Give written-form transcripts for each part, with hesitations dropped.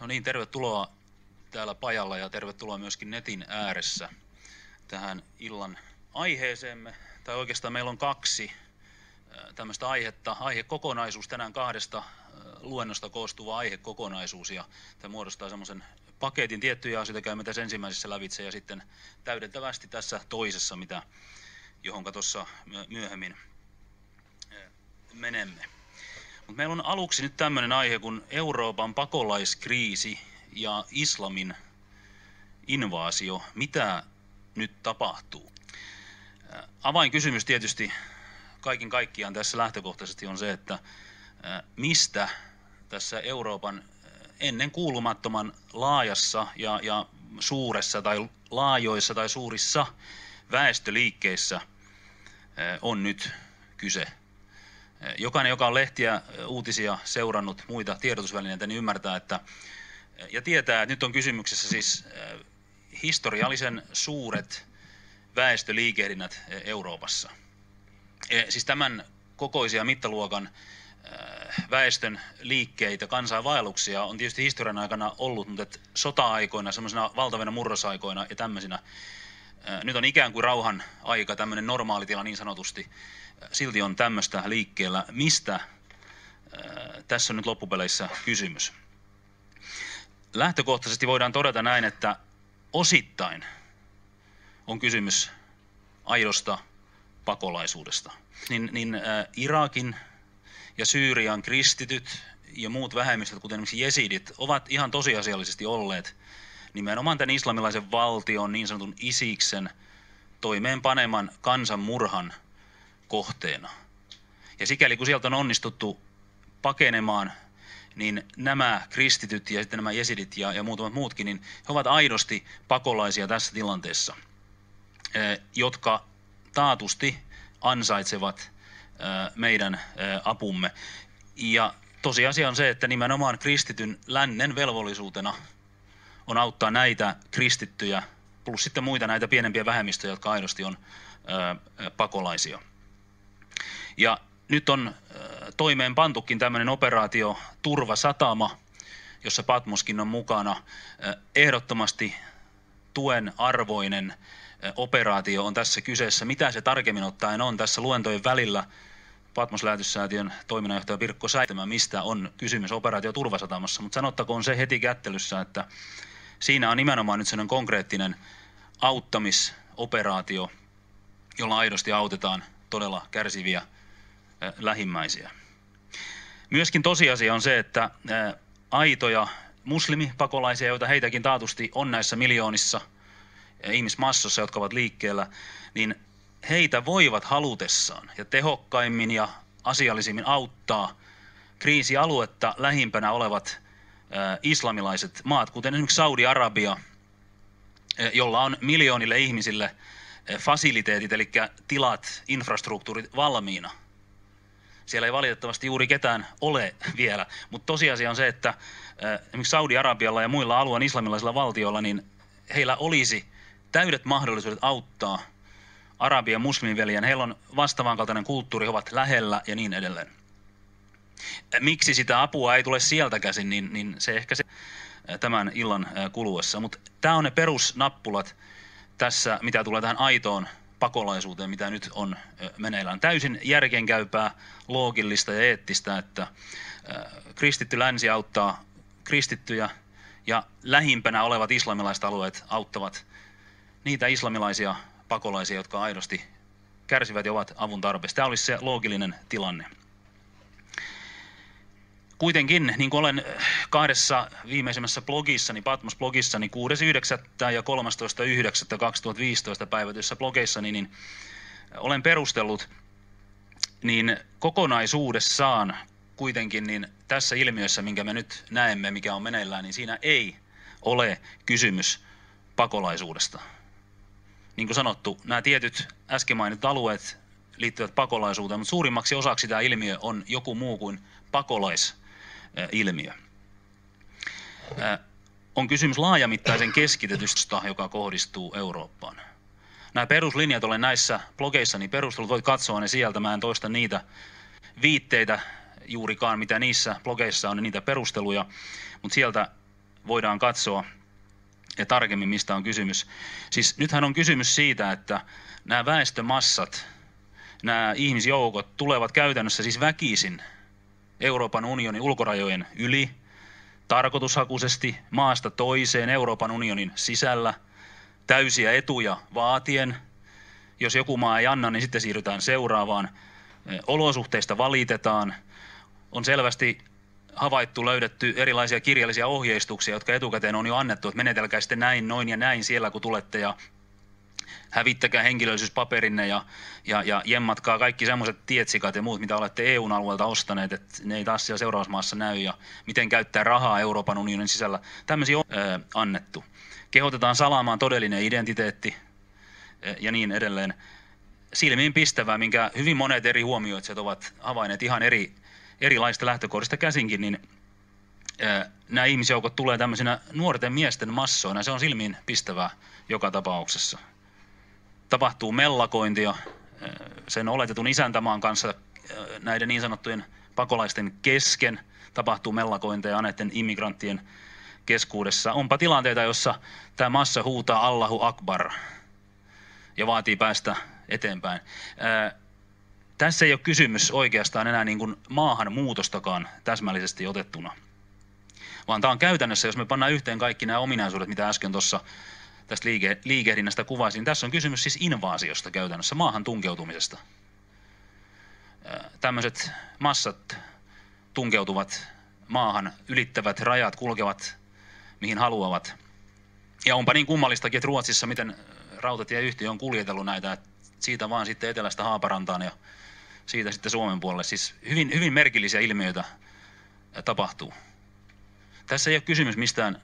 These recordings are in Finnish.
No niin, tervetuloa täällä pajalla ja tervetuloa myöskin netin ääressä tähän illan aiheeseemme. Tai oikeastaan meillä on kaksi tämmöistä aihetta, aihekokonaisuus, tänään kahdesta luennosta koostuva aihekokonaisuus, ja tämä muodostaa semmoisen paketin. Tiettyjä asioita käymme tässä ensimmäisessä lävitse ja sitten täydentävästi tässä toisessa, johonka tuossa myöhemmin menemme. Mutta meillä on aluksi nyt tämmöinen aihe kuin Euroopan pakolaiskriisi ja islamin invaasio. Mitä nyt tapahtuu? Avainkysymys tietysti kaiken kaikkiaan tässä lähtökohtaisesti on se, että mistä tässä Euroopan ennen kuulumattoman laajassa ja suuressa tai laajoissa tai suurissa väestöliikkeissä on nyt kyse. Jokainen, joka on lehtiä, uutisia seurannut, muita tiedotusvälineitä, niin ymmärtää ja tietää, että nyt on kysymyksessä siis historiallisen suuret väestöliikehdinnät Euroopassa. Siis tämän kokoisia mittaluokan väestön liikkeitä, kansainvaelluksia on tietysti historian aikana ollut, mutta sota-aikoina, semmoisena valtavina murrosaikoina ja tämmöisinä, nyt on ikään kuin rauhan aika, tämmöinen normaalitila niin sanotusti, silti on tämmöistä liikkeellä. Mistä tässä on nyt loppupeleissä kysymys? Lähtökohtaisesti voidaan todeta näin, että osittain on kysymys aidosta pakolaisuudesta. Irakin ja Syyrian kristityt ja muut vähemmistöt, kuten esimerkiksi jesidit, ovat ihan tosiasiallisesti olleet nimenomaan tämän islamilaisen valtion, niin sanotun Isiksen, toimeenpaneman kansanmurhan kohteena. Ja sikäli kun sieltä on onnistuttu pakenemaan, niin nämä kristityt ja sitten nämä jesidit ja muutamat muutkin, niin he ovat aidosti pakolaisia tässä tilanteessa, jotka taatusti ansaitsevat meidän apumme. Ja tosiasia on se, että nimenomaan kristityn lännen velvollisuutena on auttaa näitä kristittyjä, plus sitten muita näitä pienempiä vähemmistöjä, jotka aidosti on pakolaisia. Ja nyt on toimeenpantukin tämmöinen operaatio Turvasatama, jossa Patmoskin on mukana. Ehdottomasti tuen arvoinen operaatio on tässä kyseessä. Mitä se tarkemmin ottaen on tässä luentojen välillä? Patmos-lähetyssäätiön toiminnanjohtaja Pirkko Säittämä, mistä on kysymys operaatio Turvasatamassa. Mutta sanottakoon se heti kättelyssä, että siinä on nimenomaan nyt sellainen konkreettinen auttamisoperaatio, jolla aidosti autetaan todella kärsiviä lähimmäisiä. Myöskin tosiasia on se, että aitoja muslimipakolaisia, joita heitäkin taatusti on näissä miljoonissa ihmismassossa, jotka ovat liikkeellä, niin heitä voivat halutessaan ja tehokkaimmin ja asiallisimmin auttaa kriisialuetta lähimpänä olevat islamilaiset maat, kuten esimerkiksi Saudi-Arabia, jolla on miljoonille ihmisille fasiliteetit, eli tilat, infrastruktuurit valmiina. Siellä ei valitettavasti juuri ketään ole vielä, mutta tosiasia on se, että esimerkiksi Saudi-Arabialla ja muilla alueen islamilaisilla valtioilla, niin heillä olisi täydet mahdollisuudet auttaa Arabian muslimiveljen. Heillä on vastaavan kaltainen kulttuuri, he ovat lähellä ja niin edelleen. Miksi sitä apua ei tule sieltä käsin, niin se ehkä se tämän illan kuluessa. Mutta tämä on ne perusnappulat tässä, mitä tulee tähän aitoon pakolaisuuteen, mitä nyt on meneillään. Täysin järkeenkäypää, loogillista ja eettistä, että kristitty länsi auttaa kristittyjä ja lähimpänä olevat islamilaiset alueet auttavat niitä islamilaisia pakolaisia, jotka aidosti kärsivät ja ovat avun tarpeessa. Tämä olisi se loogillinen tilanne. Kuitenkin, niin kuin olen kahdessa viimeisimmässä blogissani, Patmos-blogissani 6.9. ja 13.9.2015 päivätyssä blogeissani, niin olen perustellut, niin kokonaisuudessaan kuitenkin niin tässä ilmiössä, minkä me nyt näemme, mikä on meneillään, niin siinä ei ole kysymys pakolaisuudesta. Niin kuin sanottu, nämä tietyt äsken mainitut alueet liittyvät pakolaisuuteen, mutta suurimmaksi osaksi tämä ilmiö on joku muu kuin pakolaisilmiö. On kysymys laajamittaisen keskitetystä, joka kohdistuu Eurooppaan. Nämä peruslinjat olen näissä blogeissani perustellut, voit katsoa ne sieltä, mä en toista niitä viitteitä juurikaan, mitä niissä blogeissa on, niitä perusteluja, mutta sieltä voidaan katsoa ja tarkemmin, mistä on kysymys. Siis nythän on kysymys siitä, että nämä väestömassat, nämä ihmisjoukot tulevat käytännössä siis väkisin Euroopan unionin ulkorajojen yli, tarkoitushakuisesti maasta toiseen Euroopan unionin sisällä, täysiä etuja vaatien. Jos joku maa ei anna, niin sitten siirrytään seuraavaan. Olosuhteista valitetaan. On selvästi havaittu, löydetty erilaisia kirjallisia ohjeistuksia, jotka etukäteen on jo annettu, että menetelkää sitten näin, noin ja näin siellä, kun tulette, ja hävittäkää henkilöllisyyspaperinne ja jemmatkaa kaikki semmoiset tietsikat ja muut, mitä olette EUn alueelta ostaneet, että ne ei taas siellä seuraavassa maassa näy, ja miten käyttää rahaa Euroopan unionin sisällä. Tämmöisiä on annettu. Kehotetaan salaamaan todellinen identiteetti ja niin edelleen. Silmiin pistävää, minkä hyvin monet eri huomioitsijat ovat havainneet ihan erilaisista lähtökohdista käsinkin, niin nämä ihmisjoukot tulee tämmöisenä nuorten miesten massoina. Se on silmiin pistävää joka tapauksessa. Tapahtuu mellakointia sen oletetun isäntämaan kanssa näiden niin sanottujen pakolaisten kesken. Tapahtuu mellakointeja näiden immigranttien keskuudessa. Onpa tilanteita, jossa tämä massa huutaa Allahu Akbar ja vaatii päästä eteenpäin. Tässä ei ole kysymys oikeastaan enää niin kuin maahanmuutostakaan täsmällisesti otettuna, vaan tämä on käytännössä, jos me pannaan yhteen kaikki nämä ominaisuudet, mitä äsken tuossa tästä liikehdinnästä kuvasin, niin tässä on kysymys siis invaasiosta käytännössä, maahan tunkeutumisesta. Tämmöiset massat tunkeutuvat maahan, ylittävät rajat, kulkevat mihin haluavat. Ja onpa niin kummallistakin, että Ruotsissa miten rautatieyhtiö on kuljetellut näitä, että siitä vaan sitten etelästä Haaparantaan ja siitä sitten Suomen puolelle. Siis hyvin merkillisiä ilmiöitä tapahtuu. Tässä ei ole kysymys mistään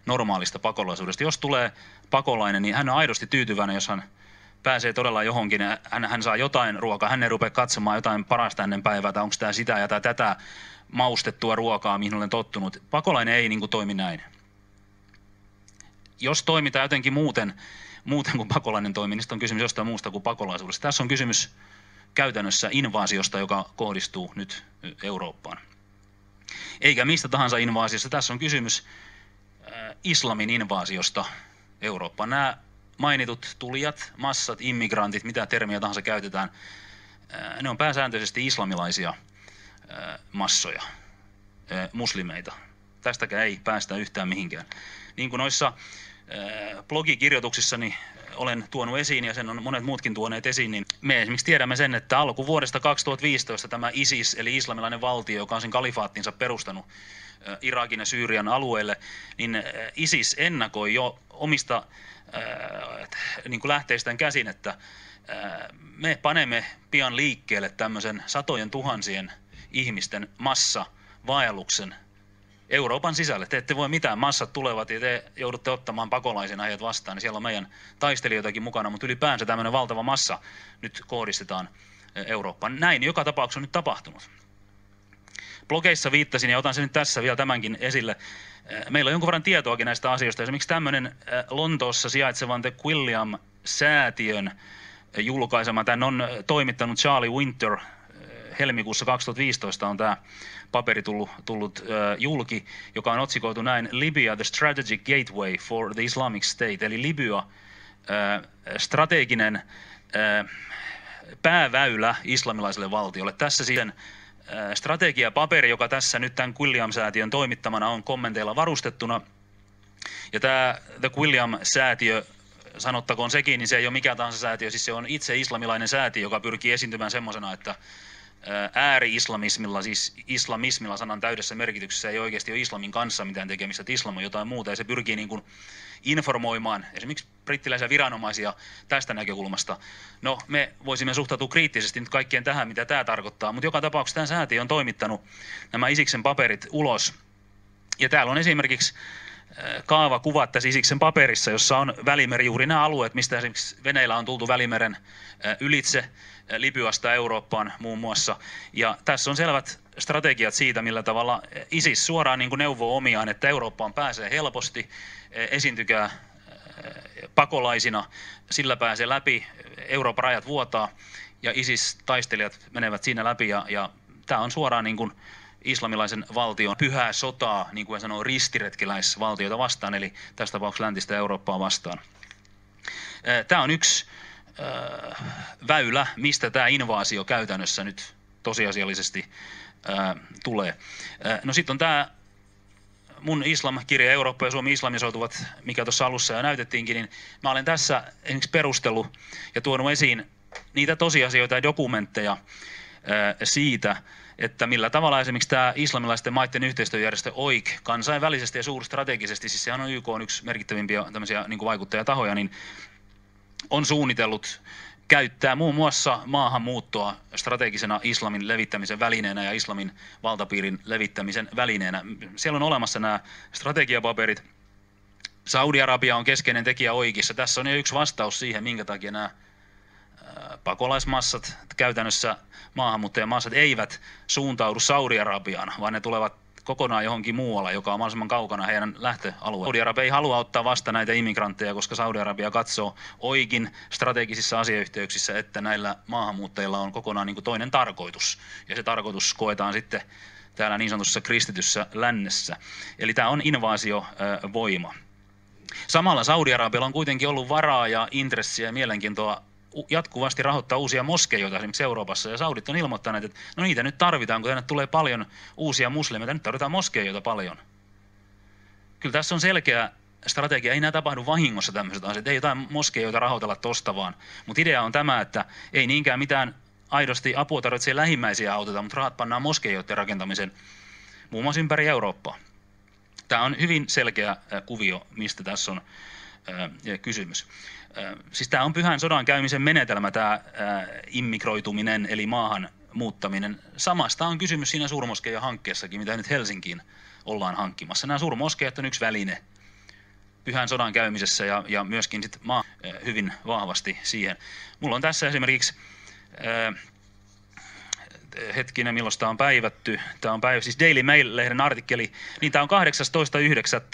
normaalista pakolaisuudesta. Jos tulee pakolainen, niin hän on aidosti tyytyväinen, jos hän pääsee todella johonkin. Hän saa jotain ruokaa, hän ei rupea katsomaan jotain parasta ennen päivää, tai onko tämä sitä ja tätä maustettua ruokaa, mihin olen tottunut. Pakolainen ei niin kuin toimi näin. Jos toimitaan jotenkin muuten kuin pakolainen toimii, niin on kysymys jostain muusta kuin pakolaisuudesta. Tässä on kysymys käytännössä invaasiosta, joka kohdistuu nyt Eurooppaan. Eikä mistä tahansa invaasiosta. Tässä on kysymys islamin invaasiosta Eurooppaan. Nämä mainitut tulijat, massat, immigrantit, mitä termiä tahansa käytetään, ne on pääsääntöisesti islamilaisia massoja, muslimeita. Tästäkään ei päästä yhtään mihinkään. Niin kuin noissa blogikirjoituksissani olen tuonut esiin, ja sen on monet muutkin tuoneet esiin, niin me esimerkiksi tiedämme sen, että alkuvuodesta 2015 tämä ISIS, eli islamilainen valtio, joka on sen kalifaattinsa perustanut Irakin ja Syyrian alueelle, niin ISIS ennakoi jo omista niin kuin lähteistään käsin, että me panemme pian liikkeelle tämmöisen satojen tuhansien ihmisten massavaelluksen Euroopan sisälle. Te ette voi mitään, massat tulevat ja te joudutte ottamaan pakolaisina heidät vastaan, niin siellä on meidän taistelijoitakin mukana, mutta ylipäänsä tämmöinen valtava massa nyt kohdistetaan Eurooppaan. Näin joka tapauksessa on nyt tapahtunut. Blogeissa viittasin ja otan sen nyt tässä vielä tämänkin esille. Meillä on jonkun verran tietoakin näistä asioista. Esimerkiksi tämmöinen Lontoossa sijaitsevan The Quilliam-säätiön julkaisema, tämän on toimittanut Charlie Winter, helmikuussa 2015 on tämä paperi tullut julki, joka on otsikoitu näin: Libya, the strategic gateway for the Islamic State, eli Libya, strateginen pääväylä islamilaiselle valtiolle. Tässä sitten strategiapaperi, joka tässä nyt tämän Quilliam-säätiön toimittamana on kommenteilla varustettuna. Ja tämä The Quilliam-säätiö, sanottakoon sekin, niin se ei ole mikä tahansa säätiö, siis se on itse islamilainen säätiö, joka pyrkii esiintymään semmoisena, että ääri-islamismilla, siis islamismilla sanan täydessä merkityksessä ei oikeasti ole islamin kanssa mitään tekemistä, että islam on jotain muuta, ja se pyrkii niin kuin informoimaan esimerkiksi brittiläisiä viranomaisia tästä näkökulmasta. No, me voisimme suhtautua kriittisesti nyt kaikkeen tähän, mitä tämä tarkoittaa, mutta joka tapauksessa tämä säätiö on toimittanut nämä Isiksen paperit ulos, ja täällä on esimerkiksi kaavakuvat tässä Isiksen paperissa, jossa on Välimeri, juuri nämä alueet, mistä esimerkiksi veneillä on tultu Välimeren ylitse Libyasta Eurooppaan muun muassa. Ja tässä on selvät strategiat siitä, millä tavalla ISIS suoraan niin kuin neuvoo omiaan, että Eurooppaan pääsee helposti, esiintykää pakolaisina, sillä pääsee läpi, Euroopan rajat vuotaa ja ISIS-taistelijat menevät siinä läpi ja tämä on suoraan niin kuin islamilaisen valtion pyhää sotaa, niin kuin hän sanoo, ristiretkeläisvaltioita vastaan, eli tässä tapauksessa läntistä Eurooppaa vastaan. Tämä on yksi väylä, mistä tämä invaasio käytännössä nyt tosiasiallisesti tulee. No sitten on tämä mun islam-kirja Eurooppa ja Suomi islamisoituvat, mikä tuossa alussa jo näytettiinkin, niin mä olen tässä esimerkiksi perustellut ja tuonut esiin niitä tosiasioita ja dokumentteja siitä, että millä tavalla esimerkiksi tämä islamilaisten maiden yhteistyöjärjestö OIC kansainvälisesti ja suurstrategisesti, siis sehän on YK on yksi merkittävimpiä tämmöisiä niin kuin vaikuttajatahoja, niin on suunnitellut käyttää muun muassa maahanmuuttoa strategisena islamin levittämisen välineenä ja islamin valtapiirin levittämisen välineenä. Siellä on olemassa nämä strategiapaperit. Saudi-Arabia on keskeinen tekijä OICissa. Tässä on jo yksi vastaus siihen, minkä takia nämä pakolaismassat, käytännössä maahanmuuttajamassat eivät suuntaudu Saudi-Arabiaan, vaan ne tulevat kokonaan johonkin muualle, joka on mahdollisimman kaukana heidän lähtöalueellaan. Saudi-Arabia ei halua ottaa vasta näitä immigrantteja, koska Saudi-Arabia katsoo OICin strategisissa asiayhteyksissä, että näillä maahanmuuttajilla on kokonaan niin kuin toinen tarkoitus. Ja se tarkoitus koetaan sitten täällä niin sanotussa kristityssä lännessä. Eli tämä on invaasiovoima. Samalla Saudi-Arabialla on kuitenkin ollut varaa ja intressiä ja mielenkiintoa jatkuvasti rahoittaa uusia moskeijoita esimerkiksi Euroopassa, ja saudit on ilmoittaneet, että no niitä nyt tarvitaan, kun tänne tulee paljon uusia muslimeita, nyt tarvitaan moskeijoita paljon. Kyllä tässä on selkeä strategia, ei nämä tapahdu vahingossa tämmöiset asiat, ei jotain moskeijoita rahoitella tosta vaan, mutta idea on tämä, että ei niinkään mitään aidosti apua tarvitsee lähimmäisiä auteta, mutta rahat pannaan moskeijoiden rakentamiseen muun muassa ympäri Eurooppaa. Tämä on hyvin selkeä kuvio, mistä tässä on kysymys. Siis tämä on pyhän sodan käymisen menetelmä, tämä immigroituminen eli maahan muuttaminen. Samasta on kysymys siinä suurmoskeijan hankkeessakin, mitä nyt Helsinkiin ollaan hankkimassa. Nämä suurmoskeijat on yksi väline pyhän sodan käymisessä ja myöskin sit hyvin vahvasti siihen. Mulla on tässä esimerkiksi hetkinen, milloin tämä on päivätty. Tämä on siis Daily Mail-lehden artikkeli. Niin tämä on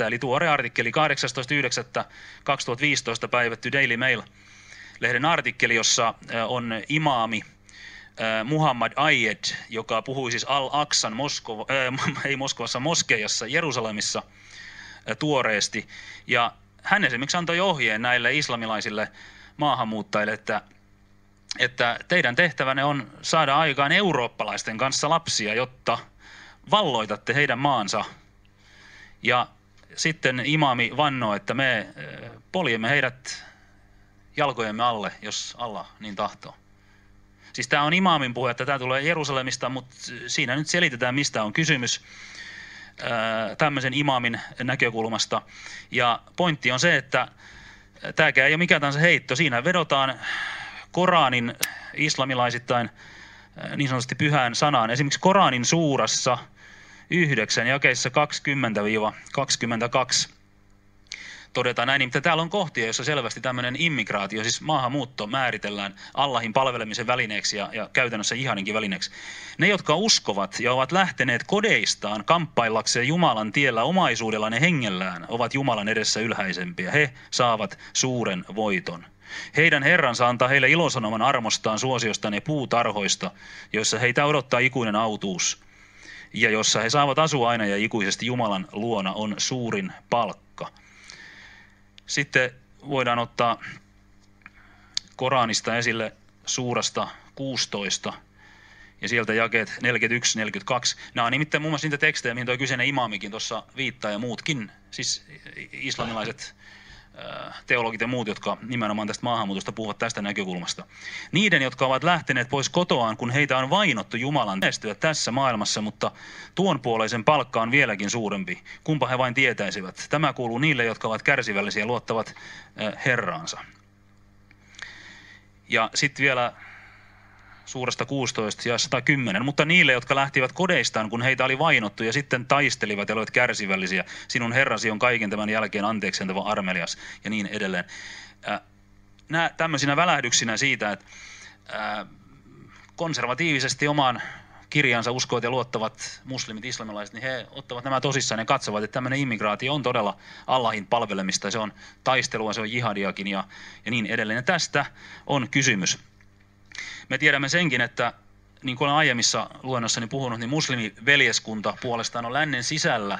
18.9. eli tuore artikkeli 18.9.2015 päivätty Daily Mail-lehden artikkeli, jossa on imaami Muhammad Ayed, joka puhui siis Al-Aqsan Moskovassa moskeijassa Jerusalemissa tuoreesti. Ja hän esimerkiksi antoi ohjeen näille islamilaisille maahanmuuttajille, että teidän tehtävänne on saada aikaan eurooppalaisten kanssa lapsia, jotta valloitatte heidän maansa. Ja sitten imaami vannoo, että me poljemme heidät jalkojemme alle, jos Allah niin tahtoo. Siis tämä on imaamin puhe, että tämä tulee Jerusalemista, mutta siinä nyt selitetään, mistä on kysymys tämmöisen imaamin näkökulmasta. Ja pointti on se, että tämäkään ei ole mikään tahansa heitto. Siinä vedotaan Koranin islamilaisittain niin sanotusti pyhään sanaan. Esimerkiksi Koranin suurassa 9 jakeissa 20-22 todetaan näin, mutta täällä on kohtia, jossa selvästi tämmöinen immigraatio, siis maahanmuutto määritellään Allahin palvelemisen välineeksi ja käytännössä ihaninkin välineeksi. Ne, jotka uskovat ja ovat lähteneet kodeistaan kamppaillakseen Jumalan tiellä omaisuudellaan ja hengellään, ovat Jumalan edessä ylhäisempiä. He saavat suuren voiton. Heidän Herransa antaa heille ilosanoman armostaan, suosiostaan ja puutarhoista, joissa heitä odottaa ikuinen autuus. Ja jossa he saavat asua aina ja ikuisesti Jumalan luona on suurin palkka. Sitten voidaan ottaa Koranista esille suurasta 16 ja sieltä jakeet 41-42. Nämä on nimittäin muun muassa niitä tekstejä, mihin tuo kyseinen imaamikin tuossa viittaa ja muutkin, siis islamilaiset teologit ja muut, jotka nimenomaan tästä maahanmuutosta puhuvat tästä näkökulmasta. Niiden, jotka ovat lähteneet pois kotoaan, kun heitä on vainottu Jumalan menestyä tässä maailmassa, mutta tuon puoleisen palkka on vieläkin suurempi. Kumpa he vain tietäisivät. Tämä kuuluu niille, jotka ovat kärsivällisiä ja luottavat Herraansa. Ja sitten vielä suuresta 16 ja 110, mutta niille, jotka lähtivät kodeistaan, kun heitä oli vainottu ja sitten taistelivat ja olivat kärsivällisiä, sinun Herrasi on kaiken tämän jälkeen anteeksi antava armelias ja niin edelleen. Nämä tämmöisinä välähdyksinä siitä, että konservatiivisesti omaan kirjansa uskovat ja luottavat muslimit, islamilaiset, niin he ottavat nämä tosissaan ja katsovat, että tämmöinen immigraatio on todella Allahin palvelemista, se on taistelua, se on jihadiakin ja niin edelleen. Ja tästä on kysymys. Me tiedämme senkin, että niin kuin olen aiemmissa luennossani puhunut, niin muslimiveljeskunta puolestaan on lännen sisällä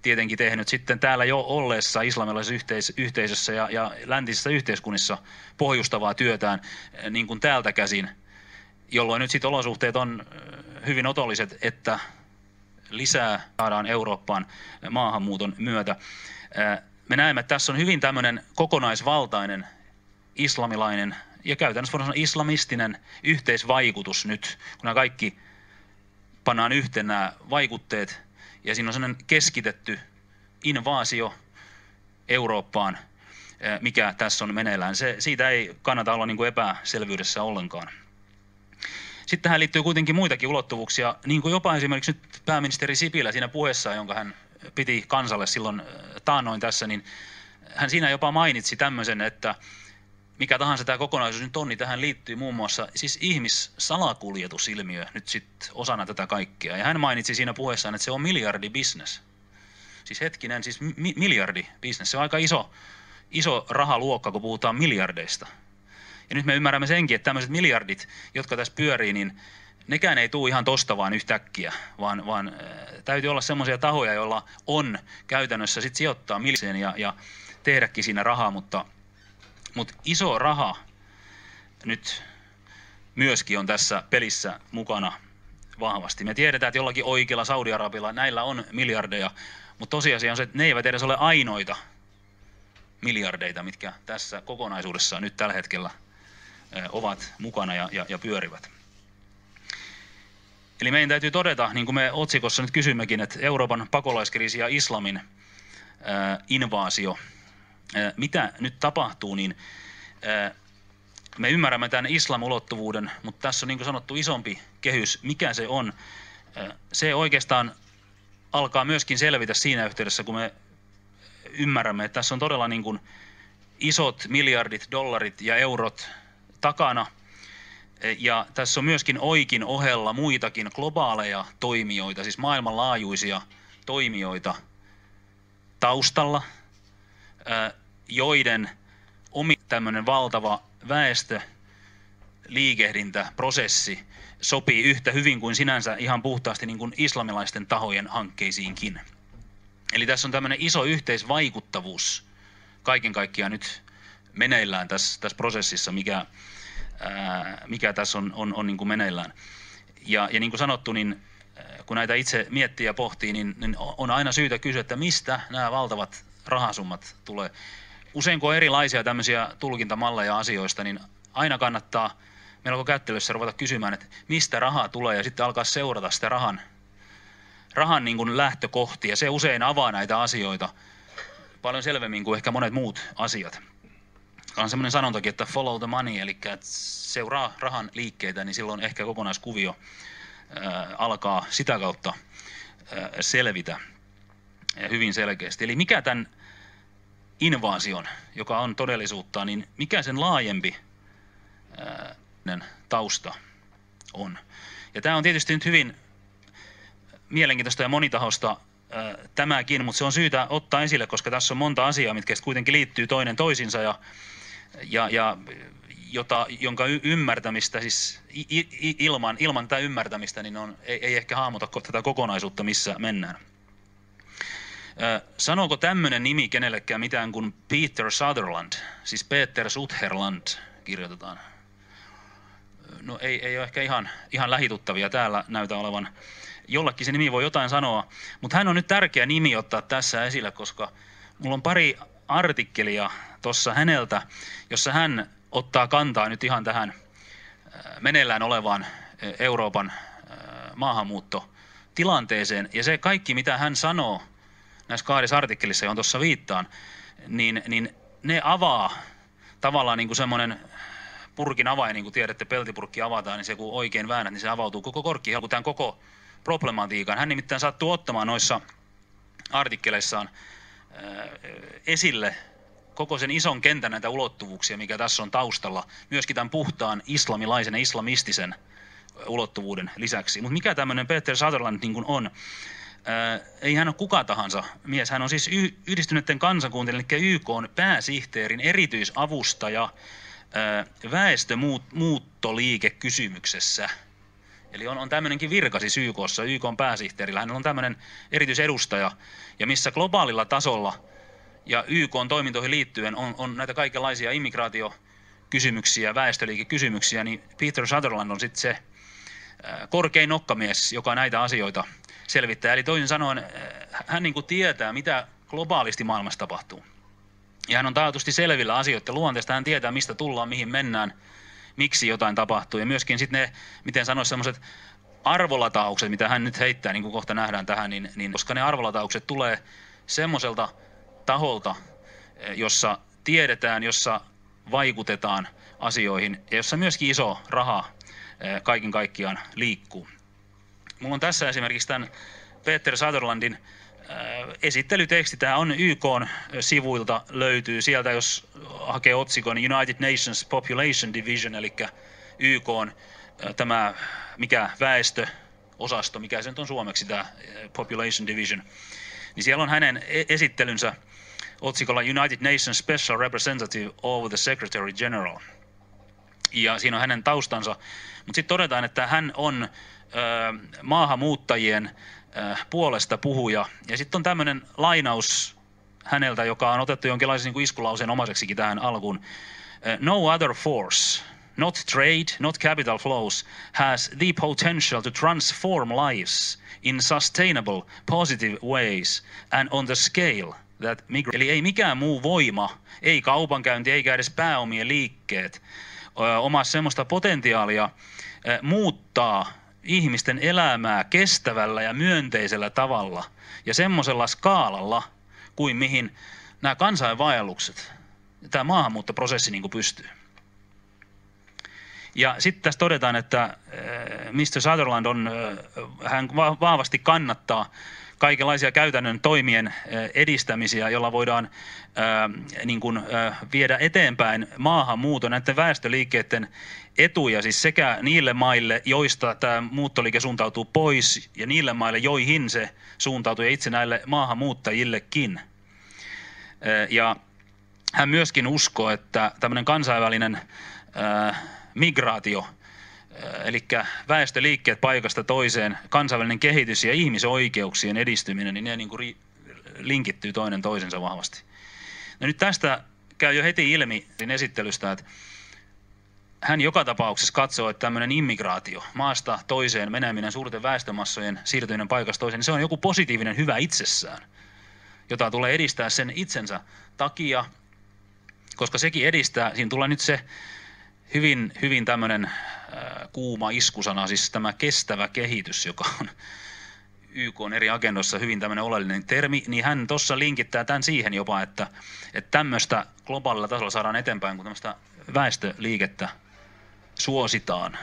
tietenkin tehnyt sitten täällä jo olleessa islamilaisessa yhteisössä ja läntisissä yhteiskunnissa pohjustavaa työtään niin kuin täältä käsin, jolloin nyt sitten olosuhteet on hyvin otolliset, että lisää saadaan Eurooppaan maahanmuuton myötä. Me näemme, että tässä on hyvin tämmöinen kokonaisvaltainen islamilainen ja käytännössä voidaan sanoa islamistinen yhteisvaikutus nyt, kun nämä kaikki pannaan yhteen nämä vaikutteet, ja siinä on sellainen keskitetty invaasio Eurooppaan, mikä tässä on meneillään. Siitä ei kannata olla niin kuin epäselvyydessä ollenkaan. Sitten tähän liittyy kuitenkin muitakin ulottuvuuksia, niin kuin jopa esimerkiksi nyt pääministeri Sipilä siinä puheessaan, jonka hän piti kansalle silloin taannoin tässä, niin hän siinä jopa mainitsi tämmöisen, että mikä tahansa tämä kokonaisuus nyt on, niin tähän liittyy muun muassa siis ihmissalakuljetusilmiö nyt sitten osana tätä kaikkea. Ja hän mainitsi siinä puheessaan, että se on miljardibisnes. Siis hetkinen, siis miljardibisnes. Se on aika iso rahaluokka, kun puhutaan miljardeista. Ja nyt me ymmärrämme senkin, että tämmöiset miljardit, jotka tässä pyörii, niin nekään ei tule ihan tosta vaan yhtäkkiä, vaan täytyy olla semmoisia tahoja, joilla on käytännössä sitten sijoittaa miljardiin ja tehdäkin siinä rahaa, mutta iso raha nyt myöskin on tässä pelissä mukana vahvasti. Me tiedetään, että jollakin oikealla Saudi-Arabilla näillä on miljardeja, mutta tosiasia on se, että ne eivät edes ole ainoita miljardeita, mitkä tässä kokonaisuudessa nyt tällä hetkellä ovat mukana ja pyörivät. Eli meidän täytyy todeta, niin kuin me otsikossa nyt kysymmekin, että Euroopan pakolaiskriisi ja islamin invaasio, mitä nyt tapahtuu, niin me ymmärrämme tämän islamulottuvuuden, mutta tässä on niin kuin sanottu isompi kehys, mikä se on. Se oikeastaan alkaa myöskin selvitä siinä yhteydessä, kun me ymmärrämme, että tässä on todella niin kuin isot miljardit, dollarit ja eurot takana. Ja tässä on myöskin oikin ohella muitakin globaaleja toimijoita, siis maailmanlaajuisia toimijoita taustalla, joiden tämmöinen valtava väestöliikehdintäprosessi sopii yhtä hyvin kuin sinänsä ihan puhtaasti niin kuin islamilaisten tahojen hankkeisiinkin. Eli tässä on tämmöinen iso yhteisvaikuttavuus kaiken kaikkiaan nyt meneillään tässä prosessissa, mikä tässä on niin kuin meneillään. Ja niin kuin sanottu, niin kun näitä itse miettii ja pohtii, niin on aina syytä kysyä, että mistä nämä valtavat rahasummat tulee. Usein kun on erilaisia tämmöisiä tulkintamalleja asioista, niin aina kannattaa melko kättelyssä ruveta kysymään, että mistä rahaa tulee, ja sitten alkaa seurata sitä rahan niin kuin lähtökohtia. Se usein avaa näitä asioita paljon selvemmin kuin ehkä monet muut asiat. On semmoinen sanontakin, että follow the money, eli että seuraa rahan liikkeitä, niin silloin ehkä kokonaiskuvio alkaa sitä kautta selvitä hyvin selkeästi. Eli mikä tämän invaasion, joka on todellisuutta, niin mikä sen laajempi tausta on. Ja tämä on tietysti nyt hyvin mielenkiintoista ja monitahosta tämäkin, mutta se on syytä ottaa esille, koska tässä on monta asiaa, mitkä kuitenkin liittyy toinen toisinsa jonka ymmärtämistä, siis ilman tätä ymmärtämistä, niin ei ehkä hahmota tätä kokonaisuutta, missä mennään. Sanooko tämmöinen nimi kenellekään mitään kuin Peter Sutherland, siis Peter Sutherland kirjoitetaan? No ei ole ehkä ihan lähituttavia täällä näytä olevan. Jollekin se nimi voi jotain sanoa, mutta hän on nyt tärkeä nimi ottaa tässä esille, koska mulla on pari artikkelia tuossa häneltä, jossa hän ottaa kantaa nyt ihan tähän meneillään olevaan Euroopan maahanmuuttotilanteeseen. Ja se kaikki, mitä hän sanoo näissä kahdessa artikkelissa, johon tuossa viittaan, niin ne avaa tavallaan niin kuin semmoinen purkin avain, niin kuin tiedätte, peltipurkki avataan, niin se kun oikein väännät, niin se avautuu koko korkki, tämän koko problematiikan. Hän nimittäin sattuu ottamaan noissa artikkeleissaan esille koko sen ison kentän näitä ulottuvuuksia, mikä tässä on taustalla, myöskin tämän puhtaan islamilaisen ja islamistisen ulottuvuuden lisäksi. Mutta mikä tämmöinen Peter Sutherland niin kuin on? Ei hän ole kuka tahansa mies. Hän on siis Yhdistyneiden kansakuntien, eli YK:n pääsihteerin erityisavustaja väestömuuttoliikekysymyksessä. Eli on tämmöinenkin virka siis YK:ssa, YK:n pääsihteerillä. Hänellä on tämmöinen erityisedustaja, ja missä globaalilla tasolla ja YK:n toimintoihin liittyen on näitä kaikenlaisia immigraatiokysymyksiä, väestöliikekysymyksiä, niin Peter Sutherland on sitten se korkein nokkamies, joka näitä asioita selvittää. Eli toisin sanoen hän niin kuin tietää, mitä globaalisti maailmassa tapahtuu. Ja hän on taatusti selvillä asioiden luonteesta, hän tietää, mistä tullaan, mihin mennään, miksi jotain tapahtuu. Ja myöskin sitten ne, miten sanoisi, sellaiset arvolataukset, mitä hän nyt heittää, niin kuin kohta nähdään tähän, niin koska ne arvolataukset tulee semmoiselta taholta, jossa tiedetään, jossa vaikutetaan asioihin ja jossa myöskin iso raha kaiken kaikkiaan liikkuu. Mulla on tässä esimerkiksi tämän Peter Sutherlandin esittelyteksti. Tämä on YK:n sivuilta, löytyy sieltä, jos hakee otsikon United Nations Population Division, eli YK:n tämä mikä väestöosasto, mikä se nyt on suomeksi tämä Population Division, niin siellä on hänen esittelynsä otsikolla United Nations Special Representative of the Secretary General. Ja siinä on hänen taustansa, mutta sitten todetaan, että hän on maahanmuuttajien puolesta puhuja. Ja sitten on tämmöinen lainaus häneltä, joka on otettu jonkinlaisen niin kuin iskulauseen omaiseksikin tähän alkuun. No other force, not trade, not capital flows, has the potential to transform lives in sustainable, positive ways and on the scale that Eli ei mikään muu voima, ei kaupankäynti eikä edes pääomien liikkeet omaa semmoista potentiaalia muuttaa ihmisten elämää kestävällä ja myönteisellä tavalla ja semmoisella skaalalla kuin mihin nämä kansainvaellukset, tämä maahanmuuttoprosessi niin kuin pystyy. Ja sitten tässä todetaan, että Mr. Sutherland hän vahvasti kannattaa kaikenlaisia käytännön toimien edistämisiä, jolla voidaan niin kuin, viedä eteenpäin maahanmuuton näiden väestöliikkeiden etuja, siis sekä niille maille, joista tämä muuttoliike suuntautuu pois, ja niille maille, joihin se suuntautuu, ja itse näille maahanmuuttajillekin. Ja hän myöskin uskoo, että tämmöinen kansainvälinen migraatio, eli väestöliikkeet paikasta toiseen, kansainvälinen kehitys ja ihmisoikeuksien edistyminen, niin ne niin kuin linkittyy toinen toisensa vahvasti. No nyt tästä käy jo heti ilmi esittelystä, että hän joka tapauksessa katsoo, että tämmöinen immigraatio, maasta toiseen meneminen, suurten väestömassojen siirtyminen paikasta toiseen, niin se on joku positiivinen hyvä itsessään, jota tulee edistää sen itsensä takia, koska sekin edistää, siinä tulee nyt se hyvin tämmöinen kuuma iskusana, siis tämä kestävä kehitys, joka on YK:n eri agendoissa hyvin tämmöinen oleellinen termi, niin hän tuossa linkittää tämän siihen jopa, että tämmöistä globaalilla tasolla saadaan eteenpäin, kun tämmöistä väestöliikettä suositaan.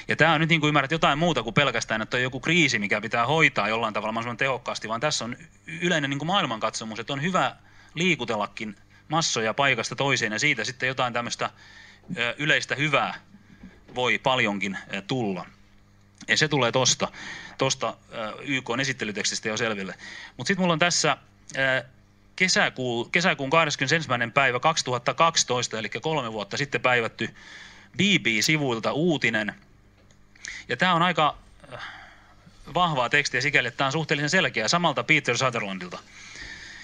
Ja tämä on nyt niin kuin ymmärrät jotain muuta kuin pelkästään, että on joku kriisi, mikä pitää hoitaa jollain tavalla mahdollisimman tehokkaasti, vaan tässä on yleinen niin kuin maailmankatsomus, että on hyvä liikutellakin massoja paikasta toiseen ja siitä sitten jotain tämmöistä yleistä hyvää voi paljonkin tulla. Ja se tulee tosta YK:n esittelytekstistä jo selville. Mutta sitten mulla on tässä kesäkuun 21. päivä 2012, eli 3 vuotta sitten päivätty BBC-sivuilta uutinen. Ja tämä on aika vahvaa tekstiä sikäli, että tämä on suhteellisen selkeä samalta Peter Sutherlandilta.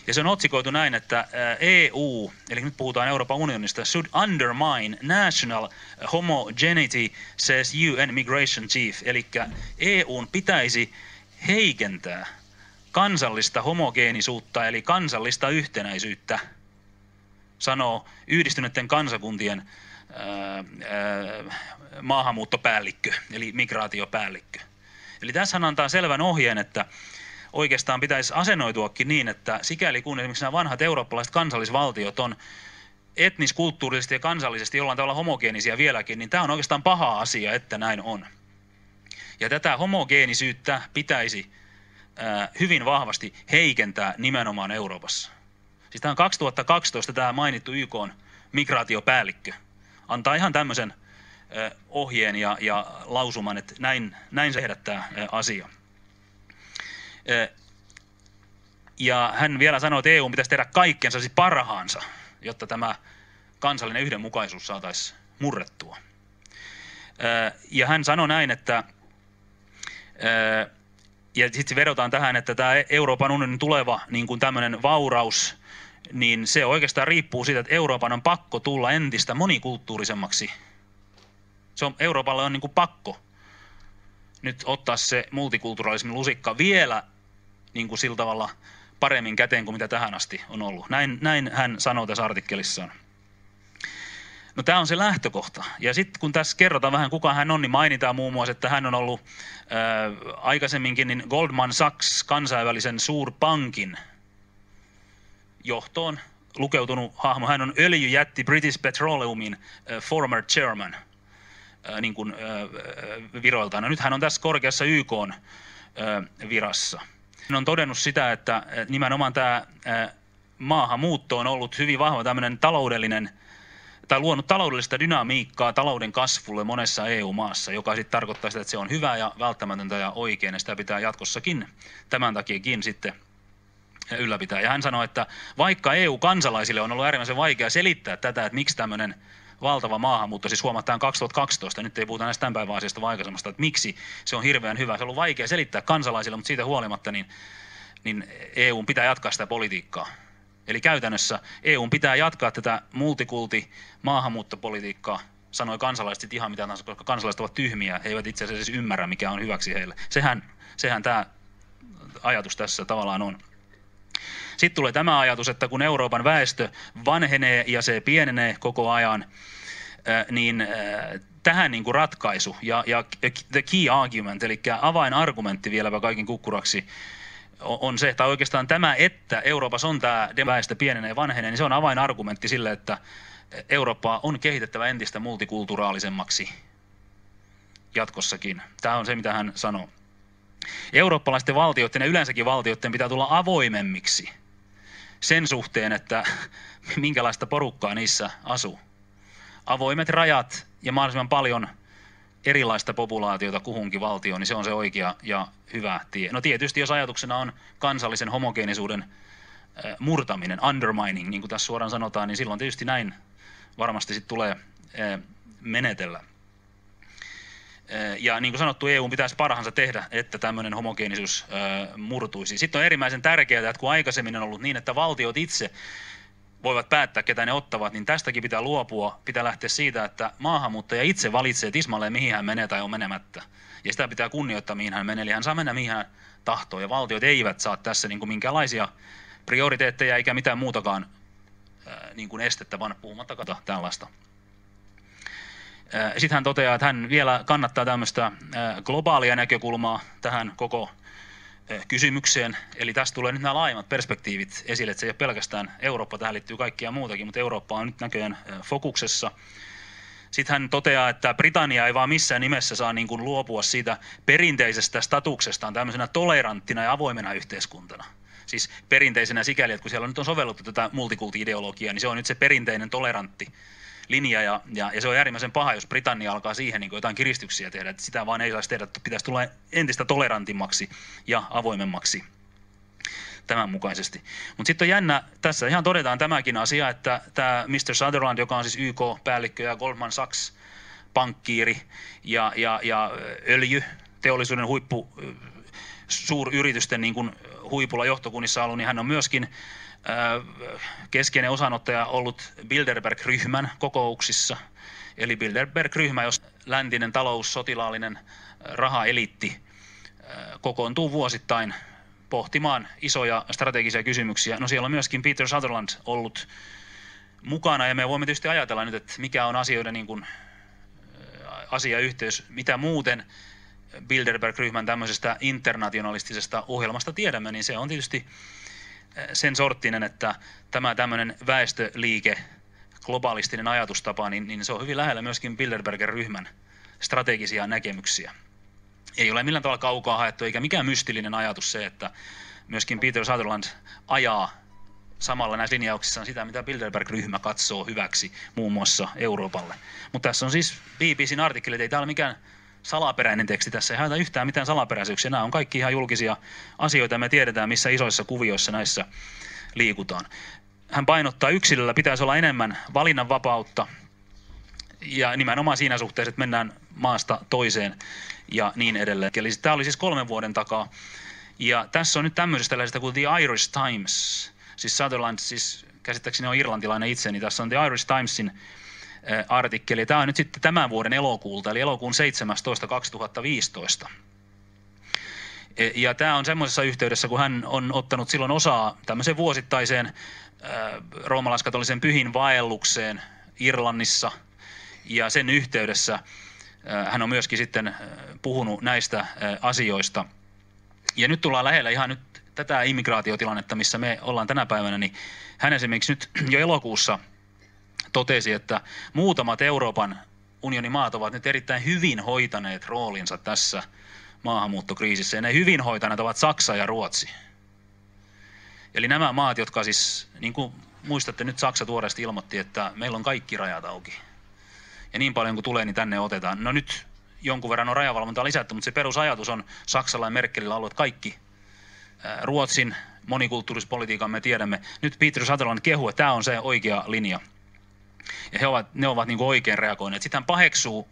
Ja se on otsikoitu näin, että EU, eli nyt puhutaan Euroopan unionista, should undermine national homogeneity, says UN Migration Chief. Eli EUn pitäisi heikentää kansallista homogeenisuutta, eli kansallista yhtenäisyyttä, sanoo Yhdistyneiden kansakuntien maahanmuuttopäällikkö, eli migraatiopäällikkö. Eli tässä hän antaa selvän ohjeen, että oikeastaan pitäisi asennoituakin niin, että sikäli kun esimerkiksi nämä vanhat eurooppalaiset kansallisvaltiot on etniskulttuurisesti ja kansallisesti jollain tavalla homogeenisia vieläkin, niin tämä on oikeastaan paha asia, että näin on. Ja tätä homogeenisyyttä pitäisi hyvin vahvasti heikentää nimenomaan Euroopassa. Siis tämä on 2012 tämä mainittu YK:n migraatiopäällikkö. Antaa ihan tämmöisen ohjeen ja lausuman, että näin se tehdä tämä asia. Ja hän vielä sanoi, että EU pitäisi tehdä kaikkensa, siis parhaansa, jotta tämä kansallinen yhdenmukaisuus saataisiin murrettua. Ja hän sanoi näin, että Ja sitten vedotaan tähän, että tämä Euroopan unionin tuleva niin kuin tämmöinen vauraus, niin se oikeastaan riippuu siitä, että Euroopan on pakko tulla entistä monikulttuurisemmaksi. Euroopalle on niin kuin pakko nyt ottaa se multikulturalismin lusikka vielä niin kuin sillä tavalla paremmin käteen kuin mitä tähän asti on ollut. Näin hän sanoo tässä artikkelissaan. No tämä on se lähtökohta. Ja sitten kun tässä kerrotaan vähän kuka hän on, niin mainitaan muun muassa, että hän on ollut aikaisemminkin niin Goldman Sachs kansainvälisen suurpankin johtoon lukeutunut hahmo. Hän on öljyjätti British Petroleumin former chairman niin kuin viroiltaan. No nyt hän on tässä korkeassa YK:n virassa. Hän on todennut sitä, että nimenomaan tämä maahanmuutto on ollut hyvin vahva tämmöinen taloudellinen tai luonut taloudellista dynamiikkaa talouden kasvulle monessa EU-maassa, joka sitten tarkoittaa sitä, että se on hyvää ja välttämätöntä ja oikein, ja sitä pitää jatkossakin tämän takiakin sitten ylläpitää. Ja hän sanoi, että vaikka EU-kansalaisille on ollut äärimmäisen vaikea selittää tätä, että miksi tämmöinen valtava maahanmuutto, siis huomataan 2012, nyt ei puhuta näistä tämän päivän asiasta vaan aikaisemmasta, että miksi se on hirveän hyvä. Se on ollut vaikea selittää kansalaisille, mutta siitä huolimatta niin EUn pitää jatkaa sitä politiikkaa. Eli käytännössä EUn pitää jatkaa tätä maahanmuuttopolitiikkaa, sanoi kansalaiset ihan mitä tahansa, koska kansalaiset ovat tyhmiä, he eivät itse asiassa ymmärrä, mikä on hyväksi heille. Sehän tämä ajatus tässä tavallaan on. Sitten tulee tämä ajatus, että kun Euroopan väestö vanhenee ja se pienenee koko ajan, niin tähän niin kuin ratkaisu ja the key argument, eli avainargumentti vieläpä kaiken kukkuraksi, on se, tai oikeastaan tämä, että Euroopassa on tämä väestö pienenee ja vanhenee, niin se on avainargumentti sille, että Eurooppaa on kehitettävä entistä multikulturaalisemmaksi jatkossakin. Tämä on se, mitä hän sanoo. Eurooppalaisten valtioiden ja yleensäkin valtioiden pitää tulla avoimemmiksi sen suhteen, että minkälaista porukkaa niissä asuu. Avoimet rajat ja mahdollisimman paljon erilaista populaatiota kuhunkin valtioon, niin se on se oikea ja hyvä tie. No tietysti, jos ajatuksena on kansallisen homogeenisuuden murtaminen, undermining, niin kuin tässä suoraan sanotaan, niin silloin tietysti näin varmasti sitten tulee menetellä. Ja niin kuin sanottu, EU pitäisi parhaansa tehdä, että tämmöinen homogeenisuus murtuisi. Sitten on äärimmäisen tärkeää, että kun aikaisemmin on ollut niin, että valtiot itse voivat päättää, ketä ne ottavat, niin tästäkin pitää luopua. Pitää lähteä siitä, että maahanmuuttaja itse valitsee tismalleen, mihin hän menee tai on menemättä. Ja sitä pitää kunnioittaa, mihin hän menee. Eli hän saa mennä, mihin hän tahtoo. Ja valtiot eivät saa tässä niin kuin minkäänlaisia prioriteetteja eikä mitään muutakaan niin kuin estettä, vaan puhumattakaan tällaista. Sitten hän toteaa, että hän vielä kannattaa tämmöistä globaalia näkökulmaa tähän koko kysymykseen. Eli tästä tulee nyt nämä laajemmat perspektiivit esille, että se ei ole pelkästään Eurooppa, tähän liittyy kaikkia muutakin, mutta Eurooppa on nyt näköjään fokuksessa. Sitten hän toteaa, että Britannia ei vaan missään nimessä saa niin kuin luopua siitä perinteisestä statuksestaan tämmöisenä toleranttina ja avoimena yhteiskuntana. Siis perinteisenä sikäli, että kun siellä nyt on sovellettu tätä multikulti-ideologiaa, niin se on nyt se perinteinen tolerantti linja, ja se on äärimmäisen paha, jos Britannia alkaa siihen niin kuin jotain kiristyksiä tehdä, että sitä vaan ei saisi tehdä, että pitäisi tulla entistä tolerantimmaksi ja avoimemmaksi tämän mukaisesti. Mutta sitten on jännä, tässä ihan todetaan tämäkin asia, että tämä Mr. Sutherland, joka on siis YK-päällikkö ja Goldman Sachs pankkiiri ja öljyteollisuuden suuryritysten niin kuin huipulla johtokunnissa ollut, niin hän on myöskin keskeinen osanottaja ollut Bilderberg-ryhmän kokouksissa. Eli Bilderberg-ryhmä, jos läntinen talous, sotilaallinen rahaeliitti kokoontuu vuosittain pohtimaan isoja strategisia kysymyksiä. No siellä on myöskin Peter Sutherland ollut mukana, ja me voimme tietysti ajatella nyt, että mikä on asioiden niin kuin asiayhteys, mitä muuten Bilderberg-ryhmän tämmöisestä internationalistisesta ohjelmasta tiedämme, niin se on tietysti sen sorttinen, että tämä tämmöinen väestöliike, globalistinen ajatustapa, niin se on hyvin lähellä myöskin Bilderbergen ryhmän strategisia näkemyksiä. Ei ole millään tavalla kaukaa haettu, eikä mikään mystillinen ajatus se, että myöskin Peter Sutherland ajaa samalla näissä linjauksissaan sitä, mitä Bilderberg-ryhmä katsoo hyväksi muun muassa Euroopalle. Mutta tässä on siis BBC:n artikkeli, että ei täällä mikään salaperäinen teksti, tässä ei haeta yhtään mitään salaperäisyyksiä. Nämä on kaikki ihan julkisia asioita, ja me tiedetään, missä isoissa kuvioissa näissä liikutaan. Hän painottaa, yksilöllä pitäisi olla enemmän valinnanvapautta ja nimenomaan siinä suhteessa, että mennään maasta toiseen ja niin edelleen. Eli tämä oli siis 3 vuoden takaa. Ja tässä on nyt tämmöisestä lehdestä kuin The Irish Times, siis Sutherland, siis käsittääkseni on irlantilainen itse, niin tässä on The Irish Timesin artikkeli. Tämä on nyt sitten tämän vuoden elokuulta, eli elokuun 17.2015. Ja tämä on semmoisessa yhteydessä, kun hän on ottanut silloin osaa tämmöiseen vuosittaiseen roomalaiskatolisen pyhin vaellukseen Irlannissa. Ja sen yhteydessä hän on myöskin sitten puhunut näistä asioista. Ja nyt tullaan lähellä ihan nyt tätä immigraatiotilannetta, missä me ollaan tänä päivänä, niin hän esimerkiksi nyt jo elokuussa totesi, että muutamat Euroopan unionin maat ovat nyt erittäin hyvin hoitaneet roolinsa tässä maahanmuuttokriisissä. Ja ne hyvin hoitaneet ovat Saksa ja Ruotsi. Eli nämä maat, jotka siis, niin kuin muistatte, nyt Saksa tuoreesti ilmoitti, että meillä on kaikki rajat auki. Ja niin paljon kuin tulee, niin tänne otetaan. No nyt jonkun verran on rajavalvontaa lisätty, mutta se perusajatus on Saksalla ja Merkelillä ollut kaikki. Ruotsin monikulttuurispolitiikan me tiedämme. Nyt Peter Sutherland kehuu, että tämä on se oikea linja. Ja ne ovat niin kuin oikein reagoineet. Sitten hän paheksuu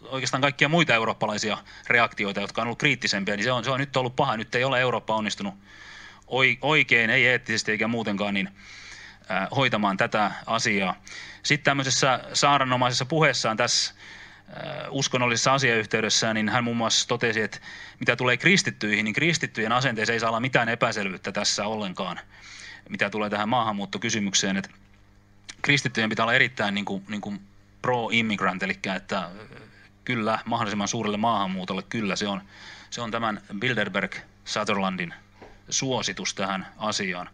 oikeastaan kaikkia muita eurooppalaisia reaktioita, jotka on ollut kriittisempiä, niin se on nyt ollut paha. Nyt ei ole Eurooppa onnistunut oikein, ei eettisesti eikä muutenkaan niin hoitamaan tätä asiaa. Sitten tämmöisessä saarnanomaisessa puheessaan tässä uskonnollisessa asiayhteydessä, niin hän muun muassa totesi, että mitä tulee kristittyihin, niin kristittyjen asenteessa ei saa olla mitään epäselvyyttä tässä ollenkaan, mitä tulee tähän maahanmuuttokysymykseen. Että kristittyjen pitää olla erittäin niin kuin pro-immigrant, eli että kyllä mahdollisimman suurelle maahanmuutolle, kyllä se on tämän Bilderberg-Sutherlandin suositus tähän asiaan.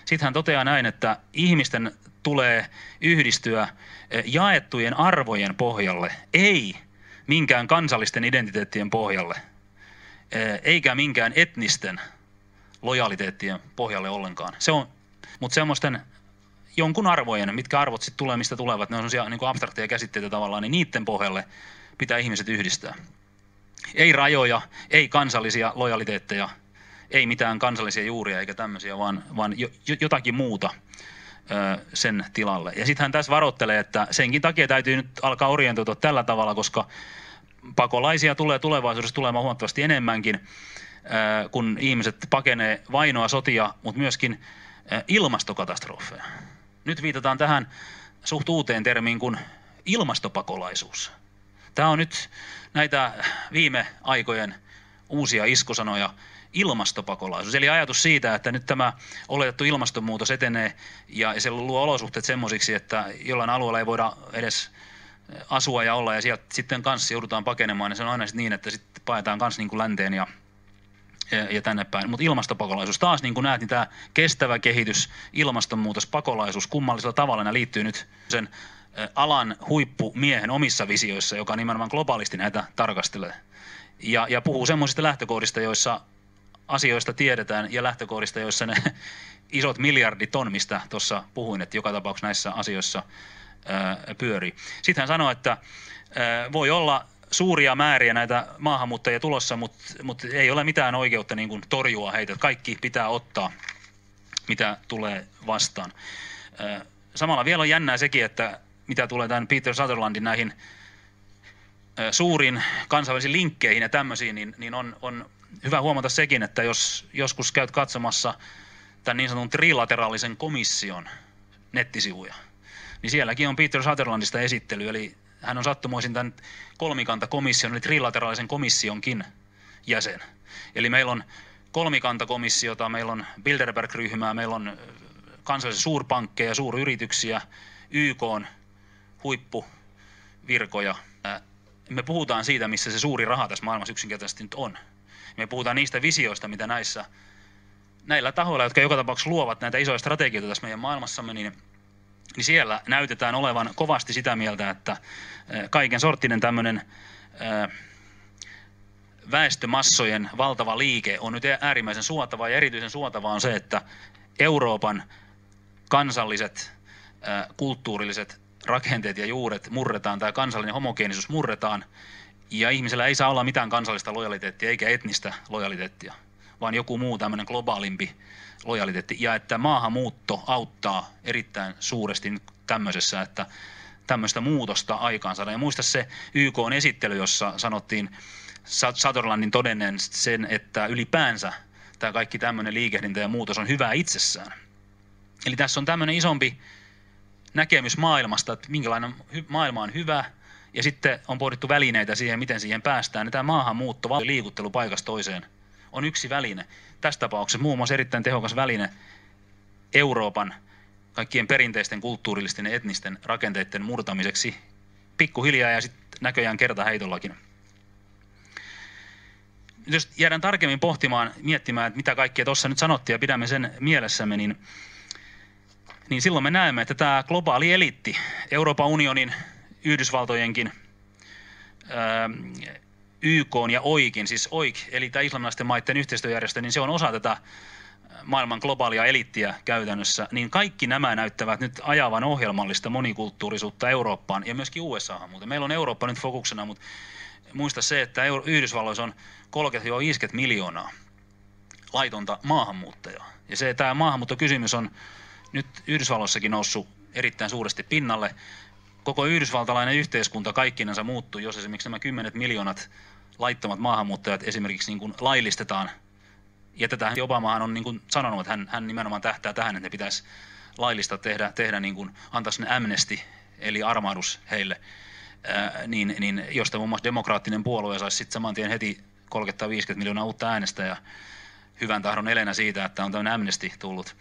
Sitten hän toteaa näin, että ihmisten tulee yhdistyä jaettujen arvojen pohjalle, ei minkään kansallisten identiteettien pohjalle, eikä minkään etnisten lojaliteettien pohjalle ollenkaan. Mutta semmoisten jonkun arvojen, mitkä arvot sitten tulee, mistä tulevat, ne on sellaisia niin kuin abstrakteja käsitteitä tavallaan, niin niiden pohjalle pitää ihmiset yhdistää. Ei rajoja, ei kansallisia lojaliteetteja, ei mitään kansallisia juuria eikä tämmöisiä, vaan jotakin muuta sen tilalle. Ja sitten hän tässä varoittelee, että senkin takia täytyy nyt alkaa orientoitua tällä tavalla, koska pakolaisia tulee tulevaisuudessa tulemaan huomattavasti enemmänkin, kun ihmiset pakenee vainoa, sotia, mutta myöskin ilmastokatastrofeja. Nyt viitataan tähän suht uuteen termiin kuin ilmastopakolaisuus. Tämä on nyt näitä viime aikojen uusia iskusanoja, ilmastopakolaisuus. Eli ajatus siitä, että nyt tämä oletettu ilmastonmuutos etenee ja se luo olosuhteet semmoisiksi, että jollain alueella ei voida edes asua ja olla ja sieltä sitten kanssa joudutaan pakenemaan. Ja se on aina niin, että sitten paetaan kanssa niin kuin länteen ja tänne päin. Mutta ilmastopakolaisuus taas, niin kuin näet, niin tämä kestävä kehitys, ilmastonmuutos, pakolaisuus kummallisella tavalla ne liittyy nyt sen alan huippumiehen omissa visioissa, joka nimenomaan globaalisti näitä tarkastelee. Ja puhuu semmoisista lähtökohdista, joissa asioista tiedetään ja lähtökohdista, joissa ne isot miljardit on, mistä tuossa puhuin, että joka tapauksessa näissä asioissa pyörii. Sitten hän sanoi, että voi olla suuria määriä näitä maahanmuuttajia tulossa, mutta ei ole mitään oikeutta niin kuin torjua heitä. Kaikki pitää ottaa, mitä tulee vastaan. Samalla vielä on jännää sekin, että mitä tulee tämän Peter Sutherlandin näihin suuriin kansainvälisiin linkkeihin ja tämmöisiin, niin on hyvä huomata sekin, että jos joskus käyt katsomassa tämän niin sanotun trilateraalisen komission nettisivuja, niin sielläkin on Peter Sutherlandista esittely, eli hän on sattumoisin tämän kolmikantakomission, eli trilateraalisen komissionkin jäsen. Eli meillä on kolmikantakomissiota, meillä on Bilderberg-ryhmää, meillä on kansallisia suurpankkeja, suuryrityksiä, YK:n huippuvirkoja. Me puhutaan siitä, missä se suuri raha tässä maailmassa yksinkertaisesti nyt on. Me puhutaan niistä visioista, mitä näillä tahoilla, jotka joka tapauksessa luovat näitä isoja strategioita tässä meidän maailmassamme, niin siellä näytetään olevan kovasti sitä mieltä, että kaiken sorttinen tämmöinen väestömassojen valtava liike on nyt äärimmäisen suotavaa, ja erityisen suotavaa on se, että Euroopan kansalliset kulttuurilliset rakenteet ja juuret murretaan, tämä kansallinen homogeenisuus murretaan, ja ihmisellä ei saa olla mitään kansallista lojaliteettia eikä etnistä lojaliteettia, vaan joku muu tämmöinen globaalimpi lojaliteetti, ja että maahanmuutto auttaa erittäin suuresti nyt tämmöisessä, että tämmöistä muutosta aikaansaada. Ja muista se YK:n esittely, jossa sanottiin Sutherlandin todenneen sen, että ylipäänsä tämä kaikki tämmöinen liikehdintä ja muutos on hyvää itsessään. Eli tässä on tämmöinen isompi näkemys maailmasta, että minkälainen maailma on hyvä, ja sitten on pohdittu välineitä siihen, miten siihen päästään. Ja tämä maahanmuutto, liikuttelu paikasta toiseen, on yksi väline. Tässä tapauksessa muun muassa erittäin tehokas väline Euroopan kaikkien perinteisten kulttuurillisten ja etnisten rakenteiden murtamiseksi pikkuhiljaa ja sitten näköjään kertaheitollakin. Jos jäädään tarkemmin pohtimaan, miettimään, että mitä kaikkea tuossa nyt sanottiin ja pidämme sen mielessämme, niin silloin me näemme, että tämä globaali eliitti, Euroopan unionin, Yhdysvaltojenkin, YK:n ja OIKin, siis OIK, eli tämä islamilaisten maiden yhteistyöjärjestö, niin se on osa tätä maailman globaalia eliittiä käytännössä, niin kaikki nämä näyttävät nyt ajavan ohjelmallista monikulttuurisuutta Eurooppaan ja myöskin USAhan muuten. Meillä on Eurooppa nyt fokuksena, mutta muista se, että Yhdysvalloissa on 30–50 miljoonaa laitonta maahanmuuttajaa. Ja tämä maahanmuuttokysymys on nyt Yhdysvalloissakin noussut erittäin suuresti pinnalle. Koko yhdysvaltalainen yhteiskunta kaikkinensa muuttuu, jos esimerkiksi nämä 10 miljoonat laittomat maahanmuuttajat esimerkiksi niin kuin laillistetaan. Ja tätähän Obamahan on niin kuin sanonut, että hän nimenomaan tähtää tähän, että ne pitäisi laillista tehdä niin kuin, antaa sinne amnesty, eli armahdus heille, josta muun muassa demokraattinen puolue saisi sitten saman tien heti 30–50 miljoonaa uutta äänestäjää hyvän tahdon elenä siitä, että on tämmöinen amnesty tullut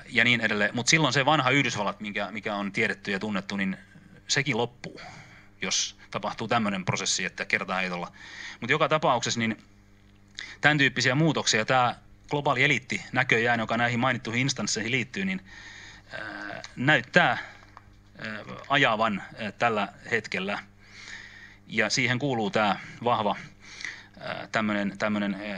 ja niin edelleen. Mutta silloin se vanha Yhdysvallat, mikä on tiedetty ja tunnettu, niin sekin loppuu, jos tapahtuu tämmöinen prosessi, että kertaheitolla. Mutta joka tapauksessa niin tämän tyyppisiä muutoksia, tämä globaali eliitti näköjään, joka näihin mainittuihin instansseihin liittyy, niin näyttää ajavan tällä hetkellä. Ja siihen kuuluu tämä vahva tämmöinen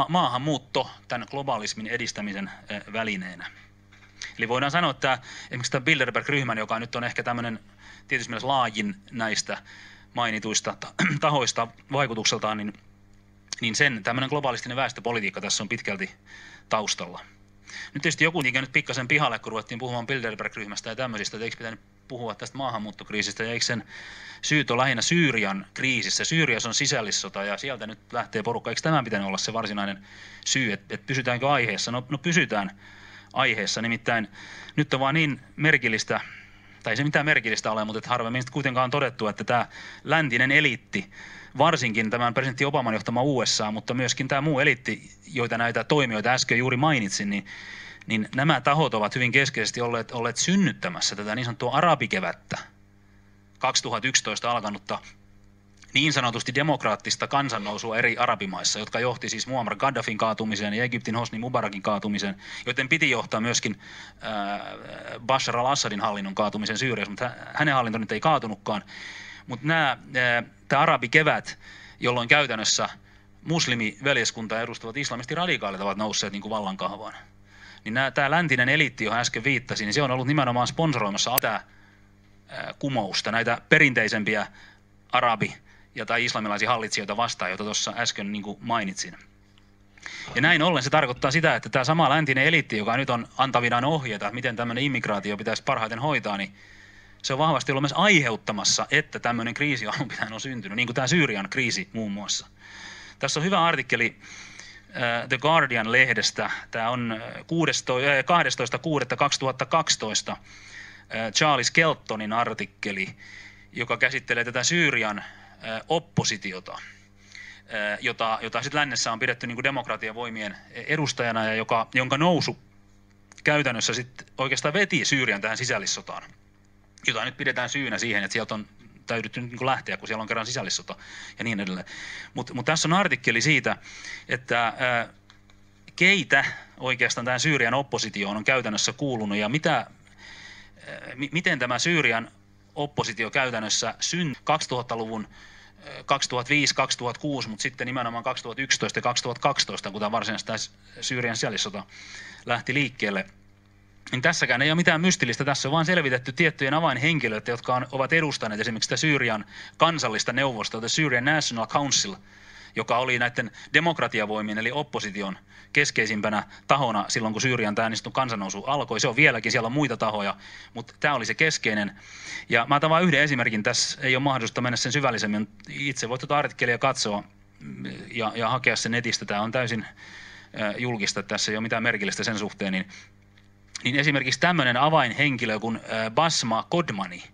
maahanmuutto tämän globalismin edistämisen välineenä. Eli voidaan sanoa, että esimerkiksi tämä Bilderberg-ryhmän, joka nyt on ehkä tämmöinen tietysti mielessä laajin näistä mainituista tahoista vaikutukseltaan, niin sen tämmöinen globalistinen väestöpolitiikka tässä on pitkälti taustalla. Nyt tietysti joku nyt pikkasen pihalle, kun ruvettiin puhumaan Bilderberg-ryhmästä ja tämmöisistä, että eikö pitänyt puhua tästä maahanmuuttokriisistä, ja eikö sen syyt ole lähinnä Syyrian kriisissä. Syyriassa on sisällissota ja sieltä nyt lähtee porukka. Eikö tämä pitänyt olla se varsinainen syy, että pysytäänkö aiheessa? No pysytään aiheessa, nimittäin nyt on vaan niin merkillistä, tai ei se mitään merkillistä ole, mutta harvemmin kuitenkaan on todettu, että tämä läntinen eliitti, varsinkin tämän presidentti Obaman johtama USA, mutta myöskin tämä muu eliitti, joita näitä toimijoita äsken juuri mainitsin, niin nämä tahot ovat hyvin keskeisesti olleet synnyttämässä tätä niin sanottua arabikevättä, 2011 alkanutta niin sanotusti demokraattista kansannousua eri arabimaissa, jotka johti siis Muammar Gaddafin kaatumiseen ja Egyptin Hosni Mubarakin kaatumiseen, joten piti johtaa myöskin Bashar al-Assadin hallinnon kaatumiseen Syyriassa, mutta hänen hallinto nyt ei kaatunutkaan. Mutta tämä arabikevät, jolloin käytännössä muslimiveljeskuntaa edustavat islamistiradikaalit ovat nousseet niin kuin vallankahvaan, niin tämä läntinen eliitti, johon äsken viittasin, niin se on ollut nimenomaan sponsoroimassa tätä kumousta, näitä perinteisempiä arabi- tai islamilaisia hallitsijoita vastaan, joita tuossa äsken niin kuin mainitsin. Ja näin ollen se tarkoittaa sitä, että tämä sama läntinen eliitti, joka nyt on antavinaan ohjeita, miten tämmöinen immigraatio pitäisi parhaiten hoitaa, niin se on vahvasti ollut myös aiheuttamassa, että tämmöinen kriisi alun pitäen on syntynyt, niin kuin tämä Syyrian kriisi muun muassa. Tässä on hyvä artikkeli The Guardian-lehdestä. Tämä on 12.6.2012 Charles Keltonin artikkeli, joka käsittelee tätä Syyrian oppositiota, jota sitten lännessä on pidetty niin kuin demokratiavoimien edustajana ja jonka nousu käytännössä sitten oikeastaan veti Syyrian tähän sisällissotaan, jota nyt pidetään syynä siihen, että sieltä on täydytty niin kuin lähteä, kun siellä on kerran sisällissota ja niin edelleen. Mutta tässä on artikkeli siitä, että keitä oikeastaan tähän Syyrian oppositioon on käytännössä kuulunut ja miten tämä Syyrian oppositio käytännössä syntyi 2000-luvun 2005-2006, mutta sitten nimenomaan 2011 ja 2012, kun tämä varsinaisesti Syyrian sisällissota lähti liikkeelle. Niin tässäkään ei ole mitään mystillistä, tässä on vain selvitetty tiettyjen avainhenkilöitä, jotka ovat edustaneet esimerkiksi sitä Syyrian kansallista neuvostoa, The Syrian National Council, joka oli näiden demokratiavoimien eli opposition keskeisimpänä tahona silloin, kun Syyrian äänestön kansannousu alkoi. Se on vieläkin, siellä on muita tahoja, mutta tämä oli se keskeinen. Ja mä otan vain yhden esimerkin, tässä ei ole mahdollista mennä sen syvällisemmin. Itse voit tuota artikkelia katsoa ja hakea sen netistä. Tämä on täysin julkista, tässä ei ole mitään merkillistä sen suhteen. Niin esimerkiksi tämmöinen avainhenkilö kuin Basma Kodmani,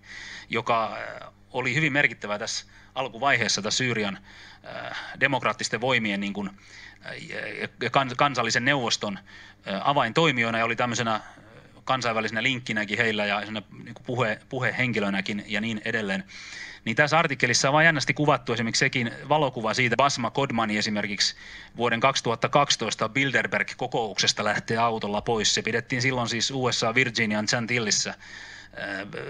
joka oli hyvin merkittävä tässä alkuvaiheessa tässä Syyrian demokraattisten voimien niin kuin, kansallisen neuvoston avaintoimijoina ja oli tämmöisenä kansainvälisenä linkkinäkin heillä ja niin kuin puhehenkilönäkin ja niin edelleen. Niin tässä artikkelissa on vain jännästi kuvattu esimerkiksi sekin valokuva siitä, Basma Kodmani esimerkiksi vuoden 2012 Bilderberg-kokouksesta lähtee autolla pois. Se pidettiin silloin siis USA Virginian Chantillyssä.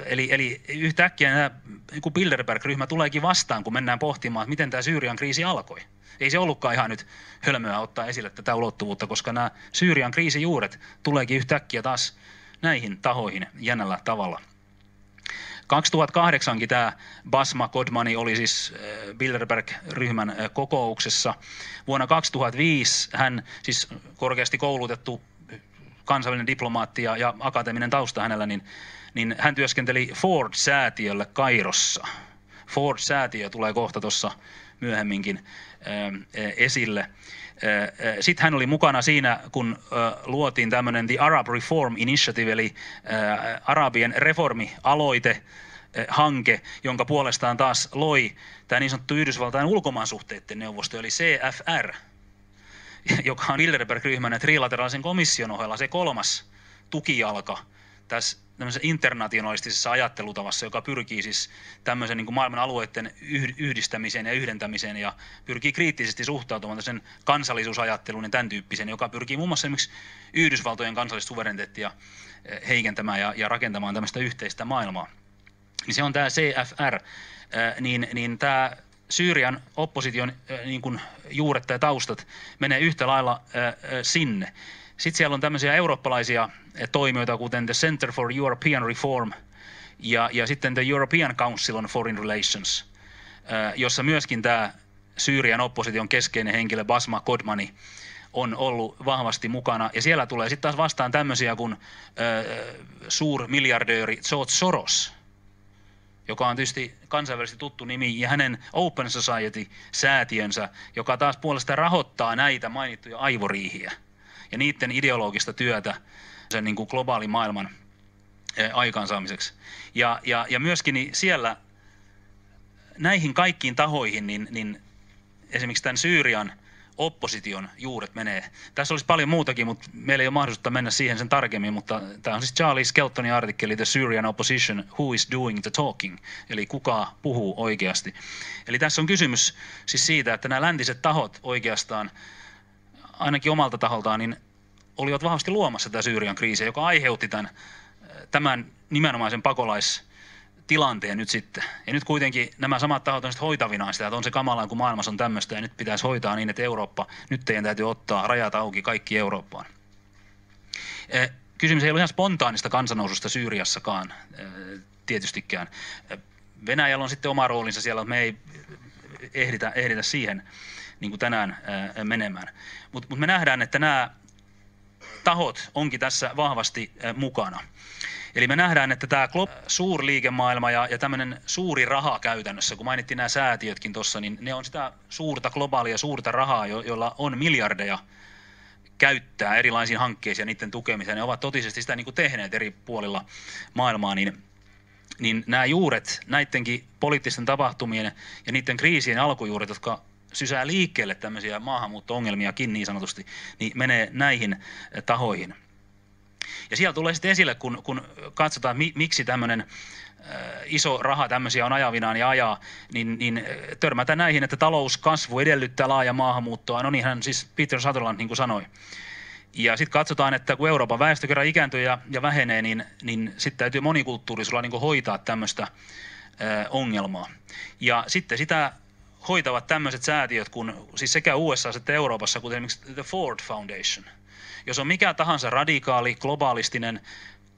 Eli yhtäkkiä nämä niin Bilderberg-ryhmä tuleekin vastaan, kun mennään pohtimaan, että miten tämä Syyrian kriisi alkoi. Ei se ollutkaan ihan nyt hölmöä ottaa esille tätä ulottuvuutta, koska nämä Syyrian kriisijuuret tuleekin yhtäkkiä taas näihin tahoihin jännällä tavalla. 2008 tämä Basma Kodmani oli siis Bilderberg-ryhmän kokouksessa. Vuonna 2005 hän, siis korkeasti koulutettu kansainvälinen diplomaatti ja akateeminen tausta hänellä, niin hän työskenteli Ford-säätiölle Kairossa. Ford-säätiö tulee kohta tuossa myöhemminkin esille. Sitten hän oli mukana siinä, kun luotiin tämmöinen The Arab Reform Initiative, eli Arabien reformialoite, hanke, jonka puolestaan taas loi tämä niin sanottu Yhdysvaltain ulkomaansuhteiden neuvosto, eli CFR, joka on Bilderberg-ryhmän trilateraalisen komission ohella se kolmas tukijalka tässä internationalistisessa ajattelutavassa, joka pyrkii siis tämmöisen niin kuin maailman alueiden yhdistämiseen ja yhdentämiseen ja pyrkii kriittisesti suhtautumaan sen kansallisuusajatteluun ja tämän tyyppiseen, joka pyrkii muun muassa esimerkiksi Yhdysvaltojen kansallista suvereniteettia heikentämään ja rakentamaan tämmöistä yhteistä maailmaa. Niin se on tämä CFR, niin tämä Syyrian opposition niin kuin juuret tai taustat menee yhtä lailla sinne. Sitten siellä on tämmöisiä eurooppalaisia toimijoita, kuten The Center for European Reform ja sitten The European Council on Foreign Relations, jossa myöskin tämä Syyrian opposition keskeinen henkilö Basma Kodmani on ollut vahvasti mukana. Ja siellä tulee sitten taas vastaan tämmöisiä kuin suurmiljardööri George Soros, joka on tietysti kansainvälisesti tuttu nimi, ja hänen Open Society-säätiönsä, joka taas puolestaan rahoittaa näitä mainittuja aivoriihiä ja niiden ideologista työtä sen niin kuin globaalin maailman aikaansaamiseksi. Ja myöskin niin siellä näihin kaikkiin tahoihin, niin esimerkiksi tämän Syyrian opposition juuret menee. Tässä olisi paljon muutakin, mutta meillä ei ole mahdollisuutta mennä siihen sen tarkemmin, mutta tämä on siis Charlie Skeltonin artikkeli The Syrian Opposition, Who is Doing the Talking, eli kuka puhuu oikeasti. Eli tässä on kysymys siis siitä, että nämä läntiset tahot oikeastaan, ainakin omalta taholtaan, niin olivat vahvasti luomassa tätä Syyrian kriisiä, joka aiheutti tämän nimenomaisen pakolaistilanteen nyt sitten. Ja nyt kuitenkin nämä samat tahot on sitten hoitavinaan sitä, että on se kamalaa, kun maailmassa on tämmöistä, ja nyt pitäisi hoitaa niin, että Eurooppa, nyt teidän täytyy ottaa rajat auki kaikki Eurooppaan. Kysymys ei ole ihan spontaanista kansannoususta Syyriassakaan tietystikään. Venäjällä on sitten oma roolinsa siellä, mutta me ei ehditä siihen niin kuin tänään menemään. Mutta me nähdään, että nämä tahot onkin tässä vahvasti mukana. Eli me nähdään, että tämä suurliikemaailma ja tämmöinen suuri raha käytännössä, kun mainittiin nämä säätiötkin tuossa, niin ne on sitä suurta globaalia suurta rahaa, jolla on miljardeja käyttää erilaisiin hankkeisiin ja niiden tukemiseen. Ne ovat totisesti sitä niin kuin tehneet eri puolilla maailmaa, niin nämä juuret, näidenkin poliittisten tapahtumien ja niiden kriisien alkujuuret, jotka sysää liikkeelle tämmöisiä maahanmuutto-ongelmiakin niin sanotusti, niin menee näihin tahoihin. Ja siellä tulee sitten esille, kun katsotaan, miksi tämmöinen iso raha tämmöisiä on ajavinaan ja ajaa, niin törmätään näihin, että talouskasvu edellyttää laaja maahanmuuttoa. No niinhän siis Peter Sutherland niin kuin sanoi. Ja sitten katsotaan, että kun Euroopan väestö kerran ikääntyy ja vähenee, niin sitten täytyy monikulttuurisuudella niin kuin hoitaa tämmöistä ongelmaa. Ja sitten sitä hoitavat tämmöiset säätiöt, kun siis sekä USA että Euroopassa, kuten esimerkiksi The Ford Foundation. Jos on mikä tahansa radikaali, globaalistinen,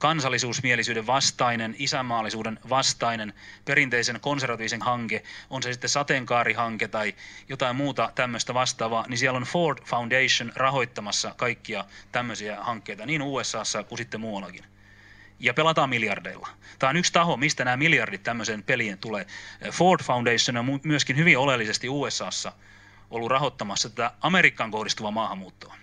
kansallisuusmielisyyden vastainen, isänmaallisuuden vastainen, perinteisen konservatiivisen hanke, on se sitten sateenkaarihanke tai jotain muuta tämmöistä vastaavaa, niin siellä on Ford Foundation rahoittamassa kaikkia tämmöisiä hankkeita niin USAssa kuin sitten muuallakin. Ja pelataan miljardeilla. Tämä on yksi taho, mistä nämä miljardit tämmöisen pelien tulee. Ford Foundation on myöskin hyvin oleellisesti USAssa ollut rahoittamassa tätä Amerikkaan kohdistuvaa maahanmuuttoa.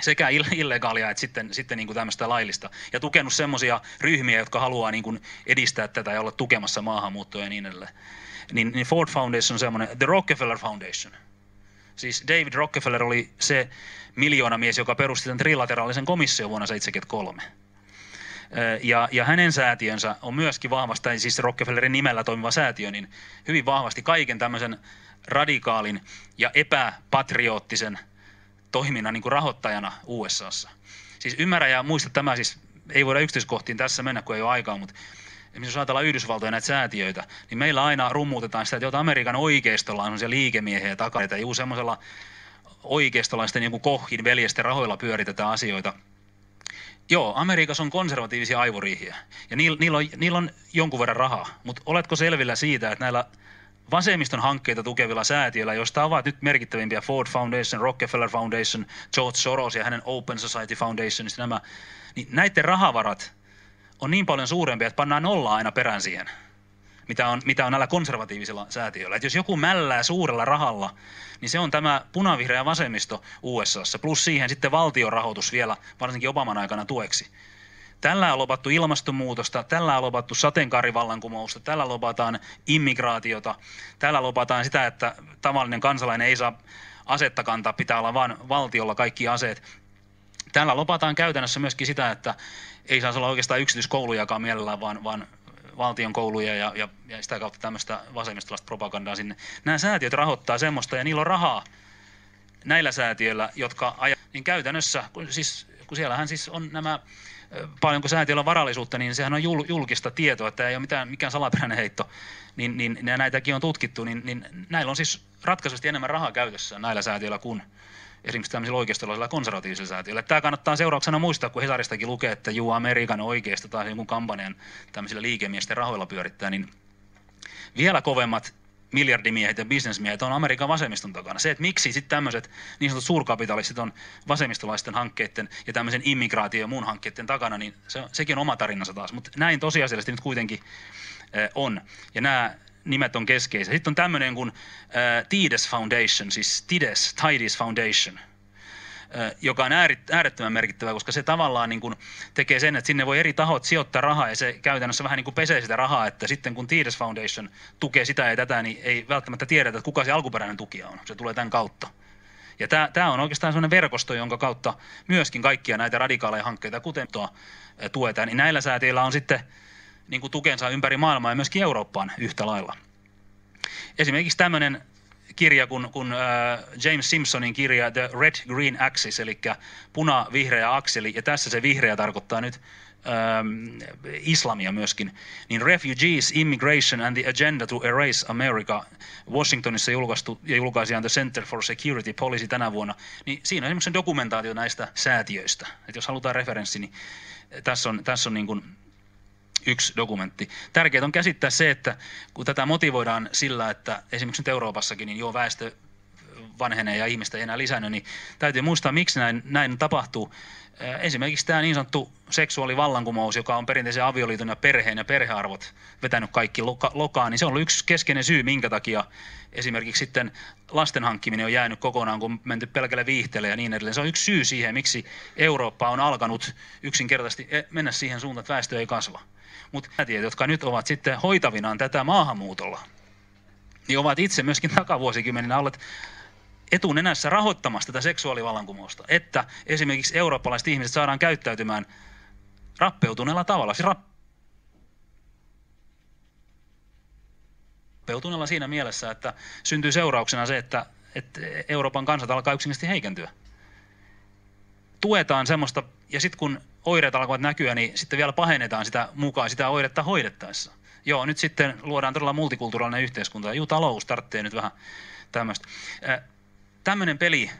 Sekä illegaalia että sitten niin kuin tämmöistä laillista. Ja tukenut semmoisia ryhmiä, jotka haluaa niin kuin edistää tätä ja olla tukemassa maahanmuuttoa ja niin edelleen. Niin Ford Foundation on semmoinen, The Rockefeller Foundation. Siis David Rockefeller oli se miljoonamies, joka perusti tämän trilateraalisen komission vuonna 1973. Ja hänen säätiönsä on myöskin vahvasti, tai siis Rockefellerin nimellä toimiva säätiö, niin hyvin vahvasti kaiken tämmöisen radikaalin ja epäpatriottisen toiminnan niin kuin rahoittajana USAssa. Siis ymmärrä ja muista tämä, siis ei voida yksityiskohtiin tässä mennä, kun ei ole aikaa, mutta jos ajatellaan Yhdysvaltoja näitä säätiöitä, niin meillä aina rummuutetaan sitä, että Amerikan oikeistolla on sellaisia liikemiehiä takareita, ja semmoisella oikeistolaisten niin kuin Kohin veljesten rahoilla pyöritetään asioita. Joo, Amerikassa on konservatiivisia aivoriihiä ja niillä on jonkun verran rahaa, mutta oletko selvillä siitä, että näillä vasemmiston hankkeita tukevilla säätiöillä, joista ovat nyt merkittävimpiä Ford Foundation, Rockefeller Foundation, George Soros ja hänen Open Society Foundation, niin näiden rahavarat on niin paljon suurempia, että pannaan nolla aina perään siihen, mitä on näillä konservatiivisilla säätiöillä. Että jos joku mällää suurella rahalla, niin se on tämä punavihreä vasemmisto USAssa, plus siihen sitten valtion rahoitus vielä, varsinkin Obaman aikana tueksi. Tällä on lopattu ilmastonmuutosta, tällä on lopattu sateenkaarivallankumousta, tällä lopataan immigraatiota, tällä lopataan sitä, että tavallinen kansalainen ei saa asetta kantaa, pitää olla vain valtiolla kaikki aseet. Tällä lopataan käytännössä myöskin sitä, että ei saisi olla oikeastaan yksityiskoulujakaan mielellään, vaan valtion kouluja ja sitä kautta tämmöistä vasemmistolaista propagandaa sinne. Nämä säätiöt rahoittaa semmoista ja niillä on rahaa näillä säätiöillä, niin käytännössä, kun siellähän siis on nämä, paljonko säätiöillä on varallisuutta, niin sehän on julkista tietoa, että ei ole mikään salaperäinen heitto, niin näitäkin on tutkittu, niin näillä on siis ratkaisusti enemmän rahaa käytössä näillä säätiöillä kuin esimerkiksi tämmöisillä oikeistolaisilla konservatiivisilla säätiöillä. Tämä kannattaa seurauksena muistaa, kun Hesaristakin lukee, että Amerikan oikeista tai jonkun kampanjan tämmöisillä liikemiesten rahoilla pyörittää, niin vielä kovemmat miljardimiehet ja bisnesmiehet on Amerikan vasemmiston takana. Se, että miksi sitten tämmöiset niin sanotut suurkapitalistit on vasemmistolaisten hankkeiden ja tämmöisen immigraatio- ja muun hankkeiden takana, niin sekin on oma tarinansa taas. Mutta näin tosiasiallisesti nyt kuitenkin on. Ja nämä nimet on keskeisiä. Sitten on tämmöinen kuin Tides Foundation, siis Tides Foundation, joka on äärettömän merkittävä, koska se tavallaan niin kuin tekee sen, että sinne voi eri tahot sijoittaa rahaa ja se käytännössä vähän niin kuin pesee sitä rahaa, että sitten kun Tides Foundation tukee sitä ja tätä, niin ei välttämättä tiedetä, että kuka se alkuperäinen tukija on. Se tulee tämän kautta. Ja tämä on oikeastaan sellainen verkosto, jonka kautta myöskin kaikkia näitä radikaaleja hankkeita, kuten tuetaan, niin näillä säätiöillä on sitten niin kuin tukensa ympäri maailmaa ja myöskin Eurooppaan yhtä lailla. Esimerkiksi tämmöinen kirja kuin James Simpsonin kirja The Red Green Axis, eli puna-vihreä akseli, ja tässä se vihreä tarkoittaa nyt islamia myöskin, niin Refugees, Immigration and the Agenda to Erase America, Washingtonissa julkaistu ja julkaisijan The Center for Security Policy tänä vuonna, niin siinä on esimerkiksi dokumentaatio näistä säätiöistä. Että jos halutaan referenssi, niin tässä on niin kuin yksi dokumentti. Tärkeää on käsittää se, että kun tätä motivoidaan sillä, että esimerkiksi nyt Euroopassakin niin jo väestö vanhenee ja ihmistä ei enää lisännyt, niin täytyy muistaa, miksi näin tapahtuu. Esimerkiksi tämä niin sanottu seksuaalivallankumous, joka on perinteisen avioliiton ja perheen ja perhearvot vetänyt kaikki lokaan, niin se on ollut yksi keskeinen syy, minkä takia esimerkiksi sitten lasten hankkiminen on jäänyt kokonaan, kun on menty pelkälle viihteelle ja niin edelleen. Se on yksi syy siihen, miksi Eurooppa on alkanut yksinkertaisesti mennä siihen suuntaan, että väestö ei kasva. Mutta säätiöt, jotka nyt ovat sitten hoitavinaan tätä maahanmuutolla, niin ovat itse myöskin takavuosikymmeninä olleet etunenässä rahoittamassa tätä seksuaalivallankumousta, että esimerkiksi eurooppalaiset ihmiset saadaan käyttäytymään rappeutuneella tavalla. Siis rappeutuneella siinä mielessä, että syntyy seurauksena se, että Euroopan kansat alkaa yksinkertaisesti heikentyä. Tuetaan semmoista, ja sitten kun oireet alkavat näkyä, niin sitten vielä pahennetaan sitä mukaan sitä oiretta hoidettaessa. Joo, nyt sitten luodaan todella multikulttuurinen yhteiskunta, ja talous tarvitsee nyt vähän tämmöistä. Tämmöinen peli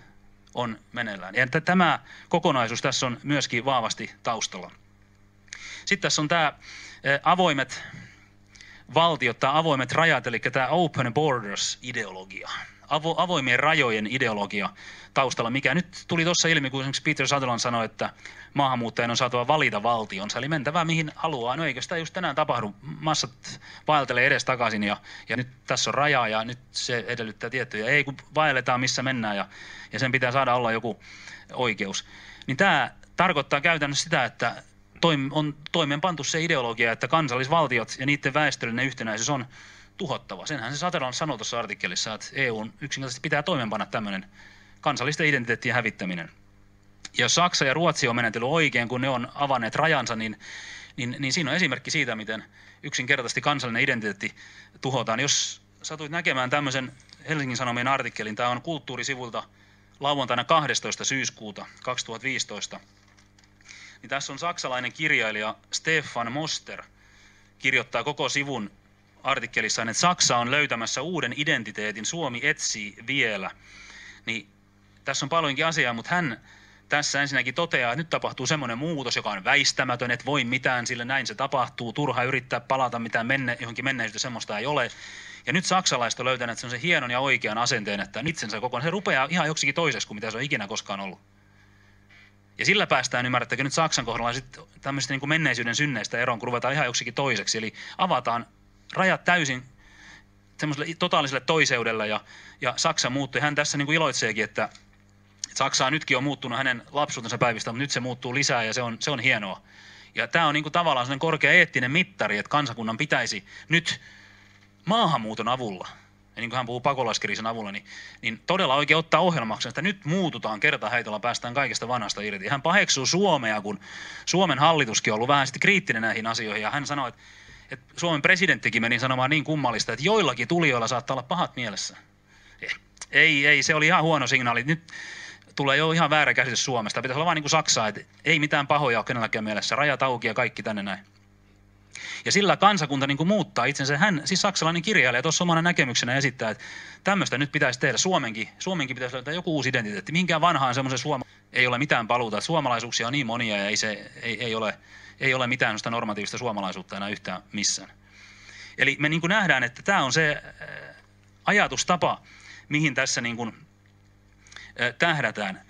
on meneillään. Ja tämä kokonaisuus tässä on myöskin vahvasti taustalla. Sitten tässä on tämä avoimet valtiot tai avoimet rajat, eli tämä open borders-ideologia. Avoimien rajojen ideologia taustalla, mikä nyt tuli tuossa ilmi, kun esimerkiksi Peter Sutherland sanoi, että maahanmuuttajan on saatava valita valtionsa, eli mentävää mihin haluaa. No eikö sitä just tänään tapahdu? Massat vaeltelee edes takaisin ja nyt tässä on raja ja nyt se edellyttää tiettyjä. Ei kun vaelletaan missä mennään ja sen pitää saada olla joku oikeus. Niin tämä tarkoittaa käytännössä sitä, että on toimeenpantu se ideologia, että kansallisvaltiot ja niiden väestöllinen yhtenäisyys on tuhottava. Senhän se Sutherland sanoi tuossa artikkelissa, että EUn yksinkertaisesti pitää toimeenpanna tämmöinen kansallisten identiteettien hävittäminen. Ja jos Saksa ja Ruotsi on menetellyt oikein, kun ne on avanneet rajansa, niin siinä on esimerkki siitä, miten yksinkertaisesti kansallinen identiteetti tuhotaan. Jos satuit näkemään tämmöisen Helsingin Sanomien artikkelin, tämä on Kulttuurisivulta lauantaina 12. syyskuuta 2015, niin tässä on saksalainen kirjailija Stefan Moster kirjoittaa koko sivun artikkelissaan, että Saksa on löytämässä uuden identiteetin, Suomi etsii vielä. Niin tässä on paljonkin asiaa, mutta hän tässä ensinnäkin toteaa, että nyt tapahtuu semmoinen muutos, joka on väistämätön, että voi mitään, sillä näin se tapahtuu, turha yrittää palata mitään johonkin menneisyyteen, semmoista ei ole. Ja nyt saksalaiset on löytäneet sen hienon ja oikean asenteen, että itsensä kokonaan, se rupeaa ihan joksikin toiseksi kuin mitä se on ikinä koskaan ollut. Ja sillä päästään, ymmärrättekö nyt Saksan kohdalla sitten tämmöistä niin kuin menneisyyden synneistä eroon, kun ruvetaan ihan joksikin toiseksi. Eli avataan rajat täysin semmoiselle totaaliselle toiseudelle ja Saksa muuttui. Hän tässä niin kuin iloitseekin, että Saksa nytkin on muuttunut hänen lapsuutensa päivistä, mutta nyt se muuttuu lisää ja se on hienoa. Ja tämä on niin kuin tavallaan sellainen korkea eettinen mittari, että kansakunnan pitäisi nyt maahanmuuton avulla, ja niin kuin hän puhuu pakolaiskriisin avulla, niin todella oikein ottaa ohjelmaksi, että nyt muututaan kertaheitolla, päästään kaikesta vanhasta irti. Hän paheksuu Suomea, kun Suomen hallituskin on ollut vähän sitten kriittinen näihin asioihin, ja hän sanoi, että Suomen presidenttikin meni sanomaan niin kummallista, että joillakin tulijoilla saattaa olla pahat mielessä. Ei, se oli ihan huono signaali. Nyt tulee jo ihan väärä käsitys Suomesta. Pitäisi olla vaan niin kuin Saksaa, että ei mitään pahoja ole kenelläkään mielessä. Rajat auki ja kaikki tänne näin. Ja sillä kansakunta niin kuin muuttaa itsensä. Hän, siis saksalainen kirjailija, tuossa omana näkemyksenä esittää, että tämmöistä nyt pitäisi tehdä. Suomenkin pitäisi löytää joku uusi identiteetti. Mihinkään vanhaan semmoisen ei ole mitään paluuta. Suomalaisuuksia on niin monia ja ei ole mitään sellaista normatiivista suomalaisuutta enää yhtään missään. Eli me niin kuin nähdään, että tämä on se ajatustapa, mihin tässä niin kuin tähdätään.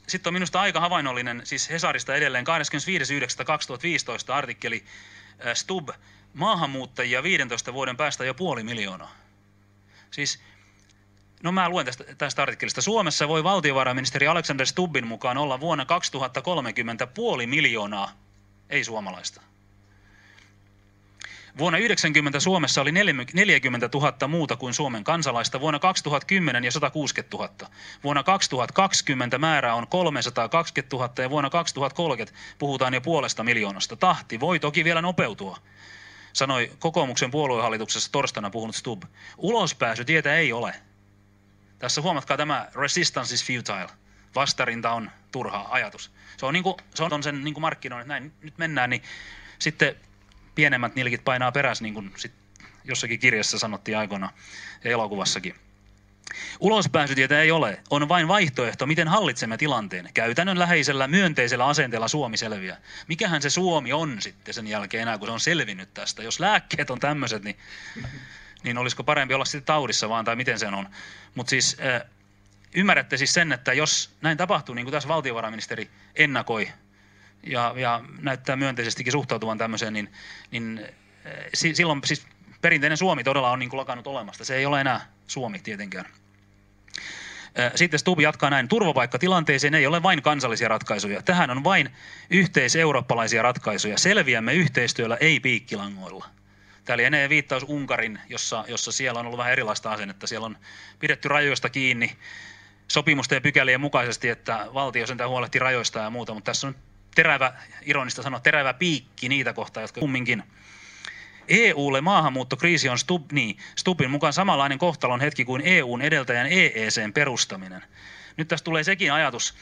Sitten on minusta aika havainnollinen, siis Hesarista edelleen 25.9.2015 artikkeli Stubb, maahanmuuttajia 15 vuoden päästä jo 500 000. Siis, no mä luen tästä artikkelista. Suomessa voi valtiovarainministeri Alexander Stubbin mukaan olla vuonna 2030 500 000 ei-suomalaista. Vuonna 1990 Suomessa oli 40 000 muuta kuin Suomen kansalaista, vuonna 2010 ja 160 000. Vuonna 2020 määrä on 320 000 ja vuonna 2030 puhutaan jo 500 000. Tahti voi toki vielä nopeutua, sanoi kokoomuksen puoluehallituksessa torstaina puhunut Stubb. Ulospääsytietä ei ole. Tässä huomatkaa tämä resistance is futile. Vastarinta on turha ajatus. Se on sen niin kuin markkinoinnin, että näin nyt mennään, niin sitten pienemmät nilkit painaa perässä, niin kuin sit jossakin kirjassa sanottiin aikoina ja elokuvassakin. Ulospääsytietä ei ole. On vain vaihtoehto, miten hallitsemme tilanteen. Käytännönläheisellä, myönteisellä asenteella Suomi selviää. Mikähän se Suomi on sitten sen jälkeen enää, kun se on selvinnyt tästä? Jos lääkkeet on tämmöiset, niin olisiko parempi olla sitten taudissa vaan, tai miten se on? Mutta siis ymmärrätte siis sen, että jos näin tapahtuu, niin kuin tässä valtiovarainministeri ennakoi, ja näyttää myönteisestikin suhtautuvan tämmöiseen, niin silloin siis perinteinen Suomi todella on niin kuin lakannut olemasta. Se ei ole enää Suomi tietenkään. Sitten Stubb jatkaa näin. Turvapaikkatilanteeseen ei ole vain kansallisia ratkaisuja. Tähän on vain yhteiseurooppalaisia ratkaisuja. Selviämme yhteistyöllä, ei piikkilangoilla. Täällä lienee viittaus Unkarin, jossa siellä on ollut vähän erilaista asennetta. Siellä on pidetty rajoista kiinni sopimusten ja pykälien mukaisesti, että valtio sentään huolehtii rajoista ja muuta, mutta tässä on ironista sanoa, terävä piikki niitä kohtaa, jotka kumminkin. EUlle maahanmuuttokriisi on Stubbin mukaan samanlainen kohtalon hetki kuin EUn edeltäjän EEC:n perustaminen. Nyt tässä tulee sekin ajatus,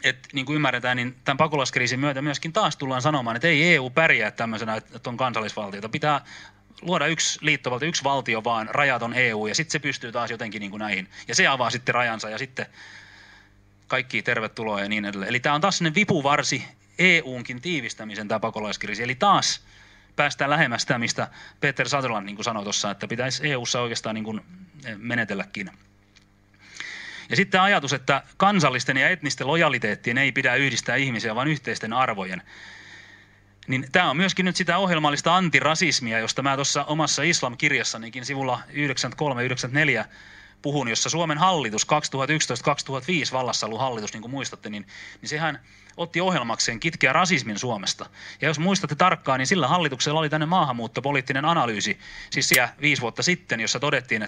että niin kuin ymmärretään, niin tämän pakolaiskriisin myötä myöskin taas tullaan sanomaan, että ei EU pärjää tämmöisenä, että on kansallisvaltiota. Pitää luoda yksi liittovaltio, yksi valtio vaan, rajaton EU, ja sitten se pystyy taas jotenkin niin kuin näihin. Ja se avaa sitten rajansa, ja sitten kaikki tervetuloa ja niin edelleen. Eli tämä on taas sellainen vipuvarsi EU:nkin tiivistämisen tämä pakolaiskriisi. Eli taas päästään lähemmäs sitä, mistä Peter Sutherland niin kuin sanoi tuossa, että pitäisi EU:ssa oikeastaan niin kuin menetelläkin. Ja sitten ajatus, että kansallisten ja etnisten lojaliteettien ei pidä yhdistää ihmisiä, vaan yhteisten arvojen. Niin tämä on myöskin nyt sitä ohjelmallista antirasismia, josta mä tuossa omassa islam-kirjassanikin sivulla 93-94 puhun, jossa Suomen hallitus 2011-2005 vallassa ollut hallitus, niin kuin muistatte, niin sehän otti ohjelmakseen kitkeä rasismin Suomesta. Ja jos muistatte tarkkaan, niin sillä hallituksella oli tänne maahanmuuttopoliittinen analyysi, siis siellä 5 vuotta sitten, jossa todettiin,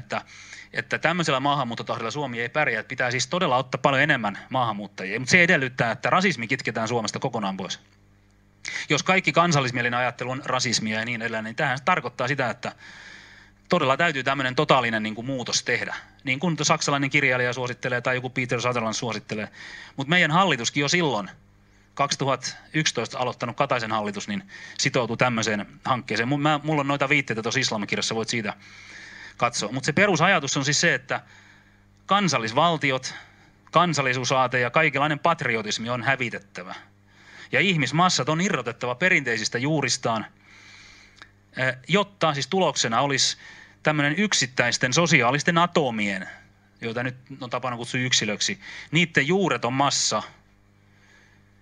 että tämmöisellä maahanmuuttotahdilla Suomi ei pärjää, että pitää siis todella ottaa paljon enemmän maahanmuuttajia, mutta se edellyttää, että rasismi kitketään Suomesta kokonaan pois. Jos kaikki kansallismielinen ajattelu on rasismia ja niin edelleen, niin tämähän tarkoittaa sitä, että todella täytyy tämmöinen totaalinen niin kuin muutos tehdä. Niin kuin saksalainen kirjailija suosittelee tai joku Peter Sutherland suosittelee. Mutta meidän hallituskin jo silloin, 2011 aloittanut Kataisen hallitus, niin sitoutui tämmöiseen hankkeeseen. Mulla on noita viitteitä tuossa islamikirjassa, voit siitä katsoa. Mutta se perusajatus on siis se, että kansallisvaltiot, kansallisuusaate ja kaikenlainen patriotismi on hävitettävä. Ja ihmismassat on irrotettava perinteisistä juuristaan, jotta siis tuloksena olisi tämmöinen yksittäisten sosiaalisten atomien, joita nyt on tapana kutsua yksilöksi, niiden juureton massa,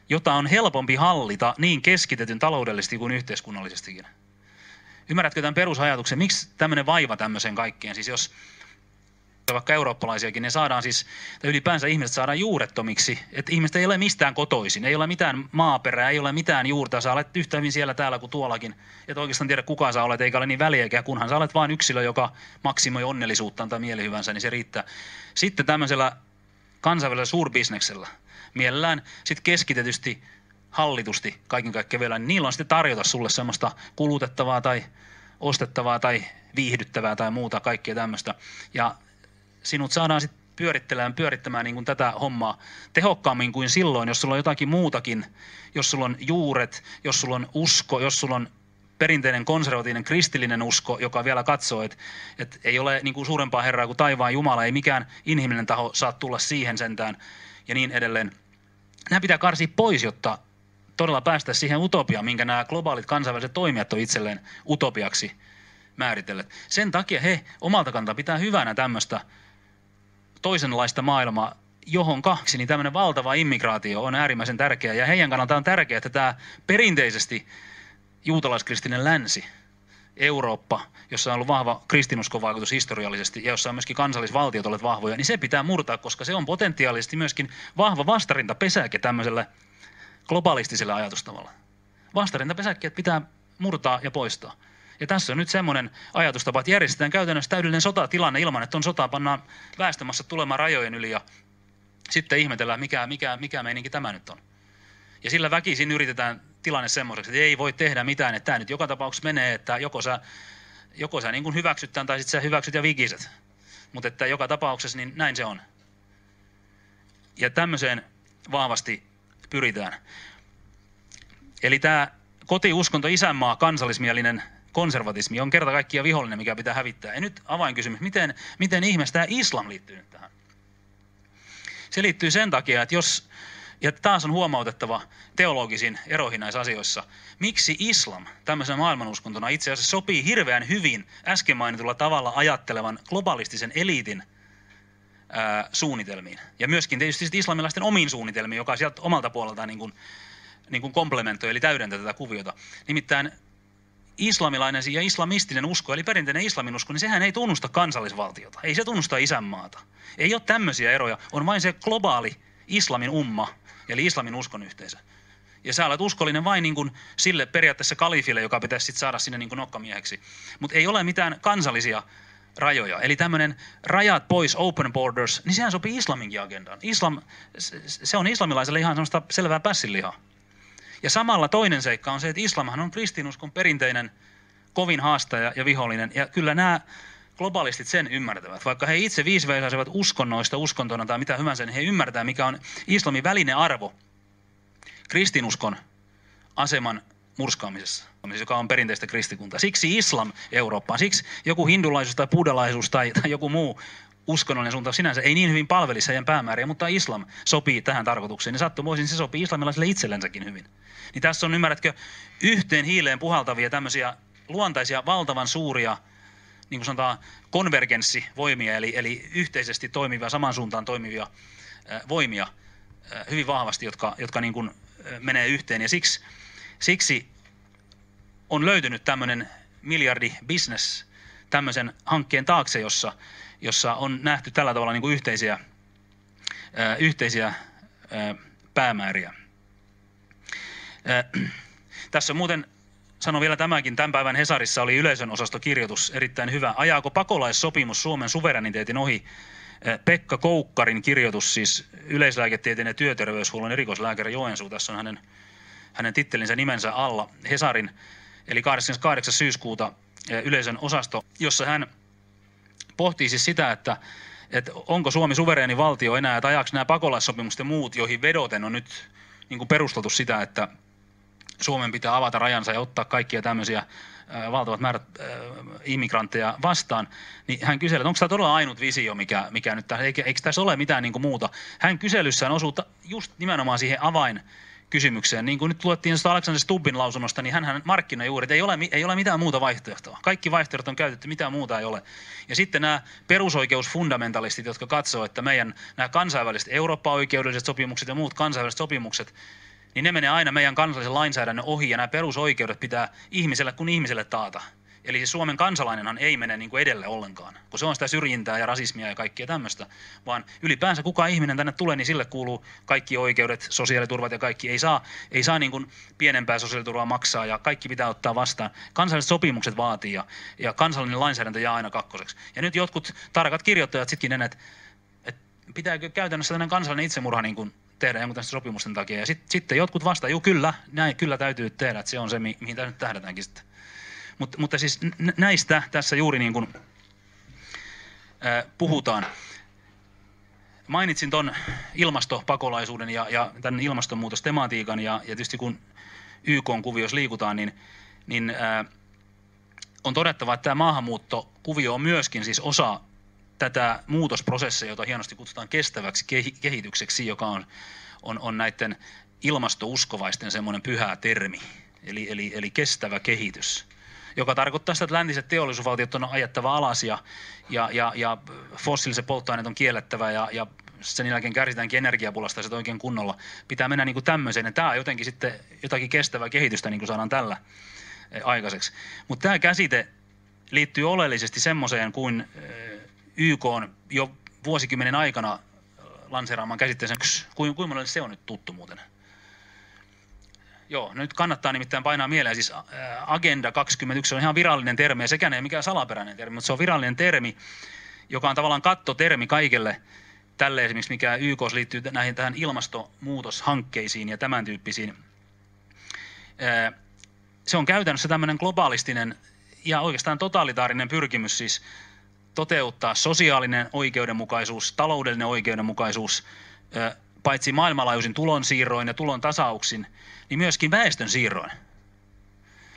jota on helpompi hallita niin keskitetyn taloudellisesti kuin yhteiskunnallisestikin. Ymmärrätkö tämän perusajatuksen? Miksi tämmöinen vaiva tämmöiseen kaikkeen? Siis jos vaikka eurooppalaisiakin, ne saadaan siis, tai ylipäänsä ihmiset saadaan juurettomiksi, että ihmiset ei ole mistään kotoisin, ei ole mitään maaperää, ei ole mitään juurta, sä olet yhtä hyvin siellä täällä kuin tuollakin, et oikeastaan tiedä kuka sä olet, eikä ole niin väliäkään, kunhan sä olet vain yksilö, joka maksimoi onnellisuuttaan tai mielihyvänsä, niin se riittää. Sitten tämmöisellä kansainvälisellä suurbisneksellä, mielellään sitten keskitetysti, hallitusti kaiken kaikkiaan vielä, niin niillä on sitten tarjota sulle semmoista kulutettavaa tai ostettavaa tai viihdyttävää tai muuta, kaikkea tämmöistä. Ja sinut saadaan sitten pyörittämään niin kuin tätä hommaa tehokkaammin kuin silloin, jos sulla on jotakin muutakin, jos sulla on juuret, jos sulla on usko, jos sulla on perinteinen konservatiivinen kristillinen usko, joka vielä katsoo, että ei ole niin kuin suurempaa Herraa kuin taivaan Jumala, ei mikään inhimillinen taho saa tulla siihen sentään ja niin edelleen. Nämä pitää karsia pois, jotta todella päästä siihen utopiaan, minkä nämä globaalit kansainväliset toimijat on itselleen utopiaksi määritelleet. Sen takia he omalta kantaa pitää hyvänä tämmöistä toisenlaista maailmaa, johon niin tämmöinen valtava immigraatio on äärimmäisen tärkeä. Ja heidän kannaltaan on tärkeää, että tämä perinteisesti juutalaiskristillinen länsi, Eurooppa, jossa on ollut vahva kristinuskovaikutus historiallisesti ja jossa on myöskin kansallisvaltiot olleet vahvoja, niin se pitää murtaa, koska se on potentiaalisesti myöskin vahva vastarintapesäke tämmöiselle globalistiselle ajatustavalle. Vastarintapesäkkeet pitää murtaa ja poistaa. Ja tässä on nyt semmoinen ajatustapa, että järjestetään käytännössä täydellinen sotatilanne ilman, että on sotaa, pannaan väestömassa tulemaan rajojen yli ja sitten ihmetellään, mikä meininki tämä nyt on. Ja sillä väkisin yritetään tilanne semmoiseksi, että ei voi tehdä mitään, että tämä nyt joka tapauksessa menee, että joko sä niin kuin hyväksyt tämän tai sitten sä hyväksyt ja vikiset. Mutta että joka tapauksessa niin näin se on. Ja tämmöiseen vahvasti pyritään. Eli tämä kotiuskonto, isänmaa, kansallismielinen konservatismi on kerta kaikkiaan vihollinen, mikä pitää hävittää. Ja nyt avainkysymys, miten ihmeessä tämä islam liittyy nyt tähän? Se liittyy sen takia, että ja taas on huomautettava teologisin eroihin näissä asioissa, miksi islam tämmöisenä maailmanuskontona itse asiassa sopii hirveän hyvin äsken mainitulla tavalla ajattelevan globalistisen eliitin suunnitelmiin. Ja myöskin tietysti islamilaisten omiin suunnitelmiin, joka sieltä omalta puoleltaan niin kuin komplementoi, eli täydentää tätä kuviota. Nimittäin islamilainen ja islamistinen usko, eli perinteinen islamin usko, niin sehän ei tunnusta kansallisvaltiota. Ei se tunnusta isänmaata. Ei ole tämmöisiä eroja. On vain se globaali islamin umma, eli islamin uskon yhteisö. Ja sä olet uskollinen vain niin kuin sille periaatteessa kalifille, joka pitäisi sitten saada sinne niin kuin nokkamieheksi. Mutta ei ole mitään kansallisia rajoja. Eli tämmöinen rajat pois, open borders, niin sehän sopii islaminkin agendaan. Se on islamilaiselle ihan semmoista selvää pässinlihaa. Ja samalla toinen seikka on se, että islamhan on kristinuskon perinteinen kovin haastaja ja vihollinen. Ja kyllä nämä globalistit sen ymmärtävät. Vaikka he itse viisiveisaisivat uskonnoista uskontona tai mitä hyvänsä, niin he ymmärtää, mikä on islamin välinen arvo kristinuskon aseman murskaamisessa, joka on perinteistä kristikuntaa. Siksi islam Eurooppaan, siksi joku hindulaisuus tai buddhalaisuus tai joku muu uskonnollinen suuntaus sinänsä ei niin hyvin palvelisi heidän päämääriä, mutta islam sopii tähän tarkoitukseen. Ja sattumoisin se sopii islamilaisille itsellensäkin hyvin. Niin tässä on, ymmärrätkö, yhteen hiileen puhaltavia tämmöisiä luontaisia, valtavan suuria, niin kuin sanotaan, konvergenssivoimia, eli yhteisesti toimivia, saman suuntaan toimivia voimia hyvin vahvasti, jotka niin kuin menee yhteen. Ja siksi on löytynyt tämmöinen miljardibisnes tämmöisen hankkeen taakse, jossa on nähty tällä tavalla niin kuin yhteisiä päämääriä. Tässä muuten, sanon vielä tämäkin, tämän päivän Hesarissa oli Yleisön osastokirjoitus erittäin hyvä. Ajaako pakolaissopimus Suomen suvereniteetin ohi? Pekka Koukkarin kirjoitus, siis yleislääketieteen ja työterveyshuollon erikoislääkäri Joensuu. Tässä on hänen tittelinsä nimensä alla. Hesarin, eli 28. syyskuuta Yleisön osasto, jossa hän pohtii siis sitä, että onko Suomi suvereeni valtio enää, että ajaako nämä pakolaissopimukset ja muut, joihin vedoten on nyt niin kuin perusteltu sitä, että Suomen pitää avata rajansa ja ottaa kaikkia tämmöisiä valtavat määrät immigrantteja vastaan, niin hän kyselee, että onko tämä todella ainut visio, mikä nyt tässä, eikö tässä ole mitään niin kuin muuta. Hän kyselyssään osuu just nimenomaan siihen avainkysymykseen. Niin kuin nyt luettiin Alexander Stubbin lausunnosta, niin hänhän markkinoi juuri, että ei ole mitään muuta vaihtoehtoa. Kaikki vaihtoehdot on käytetty, mitään muuta ei ole. Ja sitten nämä perusoikeusfundamentalistit, jotka katsoo, että meidän nämä kansainväliset Eurooppa-oikeudelliset sopimukset ja muut kansainväliset sopimukset, niin ne menee aina meidän kansallisen lainsäädännön ohi, ja nämä perusoikeudet pitää ihmiselle kuin ihmiselle taata. Eli siis Suomen kansalainenhan ei mene niin kuin edelle ollenkaan, kun se on sitä syrjintää ja rasismia ja kaikkea tämmöistä, vaan ylipäänsä kuka ihminen tänne tulee, niin sille kuuluu kaikki oikeudet, sosiaaliturvat ja kaikki. Ei saa niin kuin pienempää sosiaaliturvaa maksaa, ja kaikki pitää ottaa vastaan. Kansalliset sopimukset vaatii, ja kansallinen lainsäädäntö jää aina kakkoseksi. Ja nyt jotkut tarkat kirjoittajat sittenkin että pitääkö käytännössä tämmöinen kansallinen itsemurha niin kuin tehdä jonkun tästä sopimusten takia. Ja sitten jotkut vastaan, kyllä, näin kyllä täytyy tehdä, että se on se, mihin nyt tähdätäänkin sitten. Mutta siis näistä tässä juuri niin kuin puhutaan. Mainitsin ton ilmastopakolaisuuden ja tämän ilmastonmuutostematiikan, ja tietysti kun YK-kuviossa liikutaan, niin on todettava, että tämä maahanmuuttokuvio on myöskin siis osa tätä muutosprosessia, jota hienosti kutsutaan kestäväksi kehitykseksi, joka on näiden ilmastouskovaisten semmoinen pyhä termi, eli kestävä kehitys, joka tarkoittaa sitä, että läntiset teollisuusvaltiot on ajettava alas ja fossiiliset polttoaineet on kiellettävä ja sen jälkeen kärsitäänkin energiapulasta ja se oikein kunnolla. Pitää mennä niin kuin tämmöiseen, ja tämä on jotenkin sitten jotakin kestävää kehitystä, niin kuin saadaan tällä aikaiseksi. Mutta tämä käsite liittyy oleellisesti semmoiseen kuin YK on jo vuosikymmenen aikana lanseeraamaan käsitteeseen. Kuinka monelle se on nyt tuttu muuten? Joo, nyt kannattaa nimittäin painaa mieleen. Siis Agenda 21 on ihan virallinen termi, ja sekään ei mikään salaperäinen termi, mutta se on virallinen termi, joka on tavallaan kattotermi kaikelle tälle esimerkiksi, mikä YK:ssa liittyy tähän ilmastonmuutoshankkeisiin ja tämän tyyppisiin. Se on käytännössä tämmöinen globalistinen ja oikeastaan totalitaarinen pyrkimys siis toteuttaa sosiaalinen oikeudenmukaisuus, taloudellinen oikeudenmukaisuus, paitsi maailmanlaajuisin tulonsiirroin ja tulon tasauksin, niin myöskin väestön siirroin.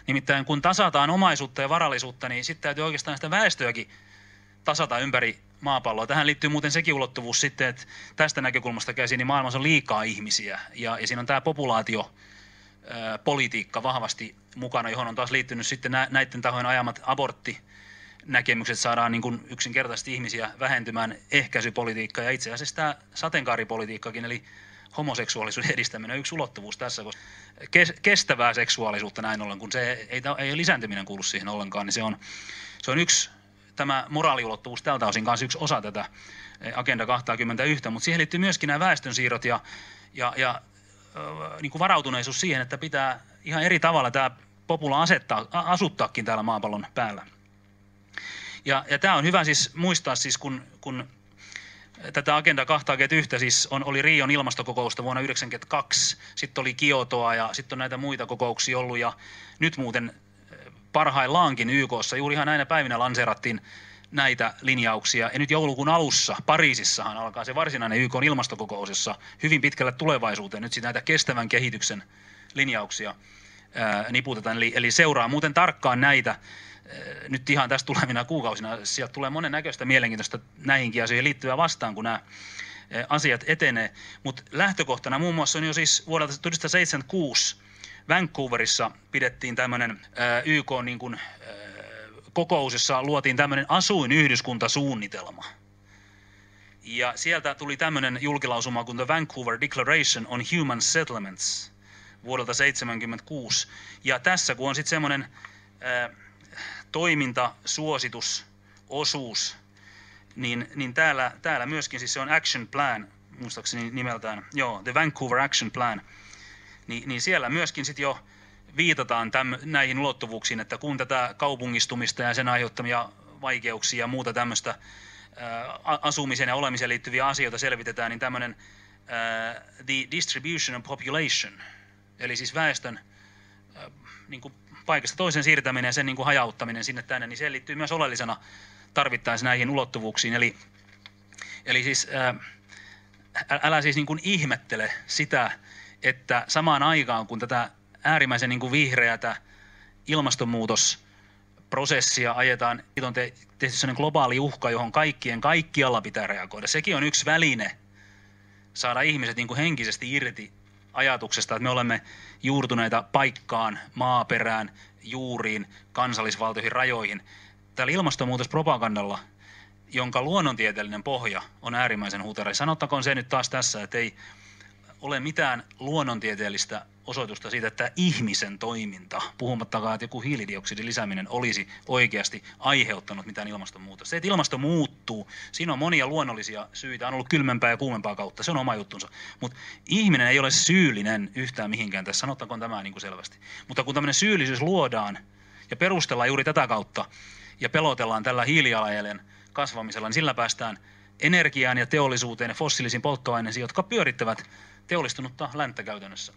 Nimittäin kun tasataan omaisuutta ja varallisuutta, niin sitten täytyy oikeastaan sitä väestöäkin tasata ympäri maapalloa. Tähän liittyy muuten sekin ulottuvuus sitten, että tästä näkökulmasta käsin, niin maailmassa on liikaa ihmisiä, ja siinä on tämä populaatiopolitiikka vahvasti mukana, johon on taas liittynyt sitten näiden tahojen ajamat aborttinäkemykset, saadaan niin kuin yksinkertaisesti ihmisiä vähentymään, ehkäisypolitiikka ja itse asiassa tämä sateenkaaripolitiikkakin, eli homoseksuaalisuuden edistäminen on yksi ulottuvuus tässä, koska kestävää seksuaalisuutta näin ollen, kun se ei lisääntyminen kuulu siihen ollenkaan, niin se on yksi, tämä moraaliulottuvuus tältä osin kanssa yksi osa tätä Agenda 21, mutta siihen liittyy myöskin nämä väestönsiirrot ja niin kuin varautuneisuus siihen, että pitää ihan eri tavalla tämä popula asuttaakin täällä maapallon päällä. Ja tämä on hyvä siis muistaa, siis kun tätä Agenda 21 siis oli Rion ilmastokokousta vuonna 1992, sitten oli Kiotoa ja sitten on näitä muita kokouksia ollut, ja nyt muuten parhaillaankin YK:ssa juuri ihan näinä päivinä lanseerattiin näitä linjauksia, ja nyt joulukuun alussa Pariisissahan alkaa se varsinainen YK:n ilmastokokous, jossa hyvin pitkälle tulevaisuuteen nyt sitten näitä kestävän kehityksen linjauksia niputetaan. Eli seuraa muuten tarkkaan näitä nyt ihan tästä tulevina kuukausina. Sieltä tulee monennäköistä mielenkiintoista näihinkin asioihin liittyvää vastaan, kun nämä asiat etenee. Mutta lähtökohtana muun muassa on jo siis vuodelta 1976 Vancouverissa pidettiin tämmöinen YK niin kuin, kokous, jossa luotiin tämmöinen asuinyhdyskuntasuunnitelma. Ja sieltä tuli tämmöinen julkilausuma kuin The Vancouver Declaration on Human Settlements vuodelta 1976. Ja tässä kun on sitten semmoinen toimintasuositusosuus, niin täällä myöskin siis se on Action Plan, muistaakseni nimeltään, The Vancouver Action Plan, niin siellä myöskin sitten jo viitataan näihin ulottuvuuksiin, että kun tätä kaupungistumista ja sen aiheuttamia vaikeuksia ja muuta tämmöistä asumiseen ja olemiseen liittyviä asioita selvitetään, niin tämmöinen the distribution of population, eli siis väestön niin kuin paikasta toiseen siirtäminen ja sen niin kuin hajauttaminen sinne tänne, niin se liittyy myös oleellisena tarvittaisiin näihin ulottuvuuksiin. Eli siis älä siis niin kuin ihmettele sitä, että samaan aikaan kun tätä äärimmäisen niin kuin vihreätä ilmastonmuutosprosessia ajetaan, on tehty sellainen globaali uhka, johon kaikkialla pitää reagoida. Sekin on yksi väline saada ihmiset niin kuin henkisesti irti ajatuksesta, että me olemme juurtuneita paikkaan, maaperään, juuriin, kansallisvaltioihin, rajoihin. Tällä ilmastonmuutospropagandalla, jonka luonnontieteellinen pohja on äärimmäisen hutera. Sanottakoon se nyt taas tässä, että ei ole mitään luonnontieteellistä osoitusta siitä, että ihmisen toiminta, puhumattakaan, että joku hiilidioksidin lisääminen olisi oikeasti aiheuttanut mitään ilmastonmuutosta. Se, että ilmasto muuttuu, siinä on monia luonnollisia syitä, on ollut kylmempää ja kuumempaa kautta, se on oma juttunsa. Mutta ihminen ei ole syyllinen yhtään mihinkään tässä, sanottakoon tämä niin kuin selvästi. Mutta kun tämmöinen syyllisyys luodaan ja perustellaan juuri tätä kautta ja pelotellaan tällä hiilijalanjäljen kasvamisella, niin sillä päästään energiaan ja teollisuuteen ja fossiilisiin polttoaineisiin, jotka pyörittävät teollistunutta länttä käytännössä.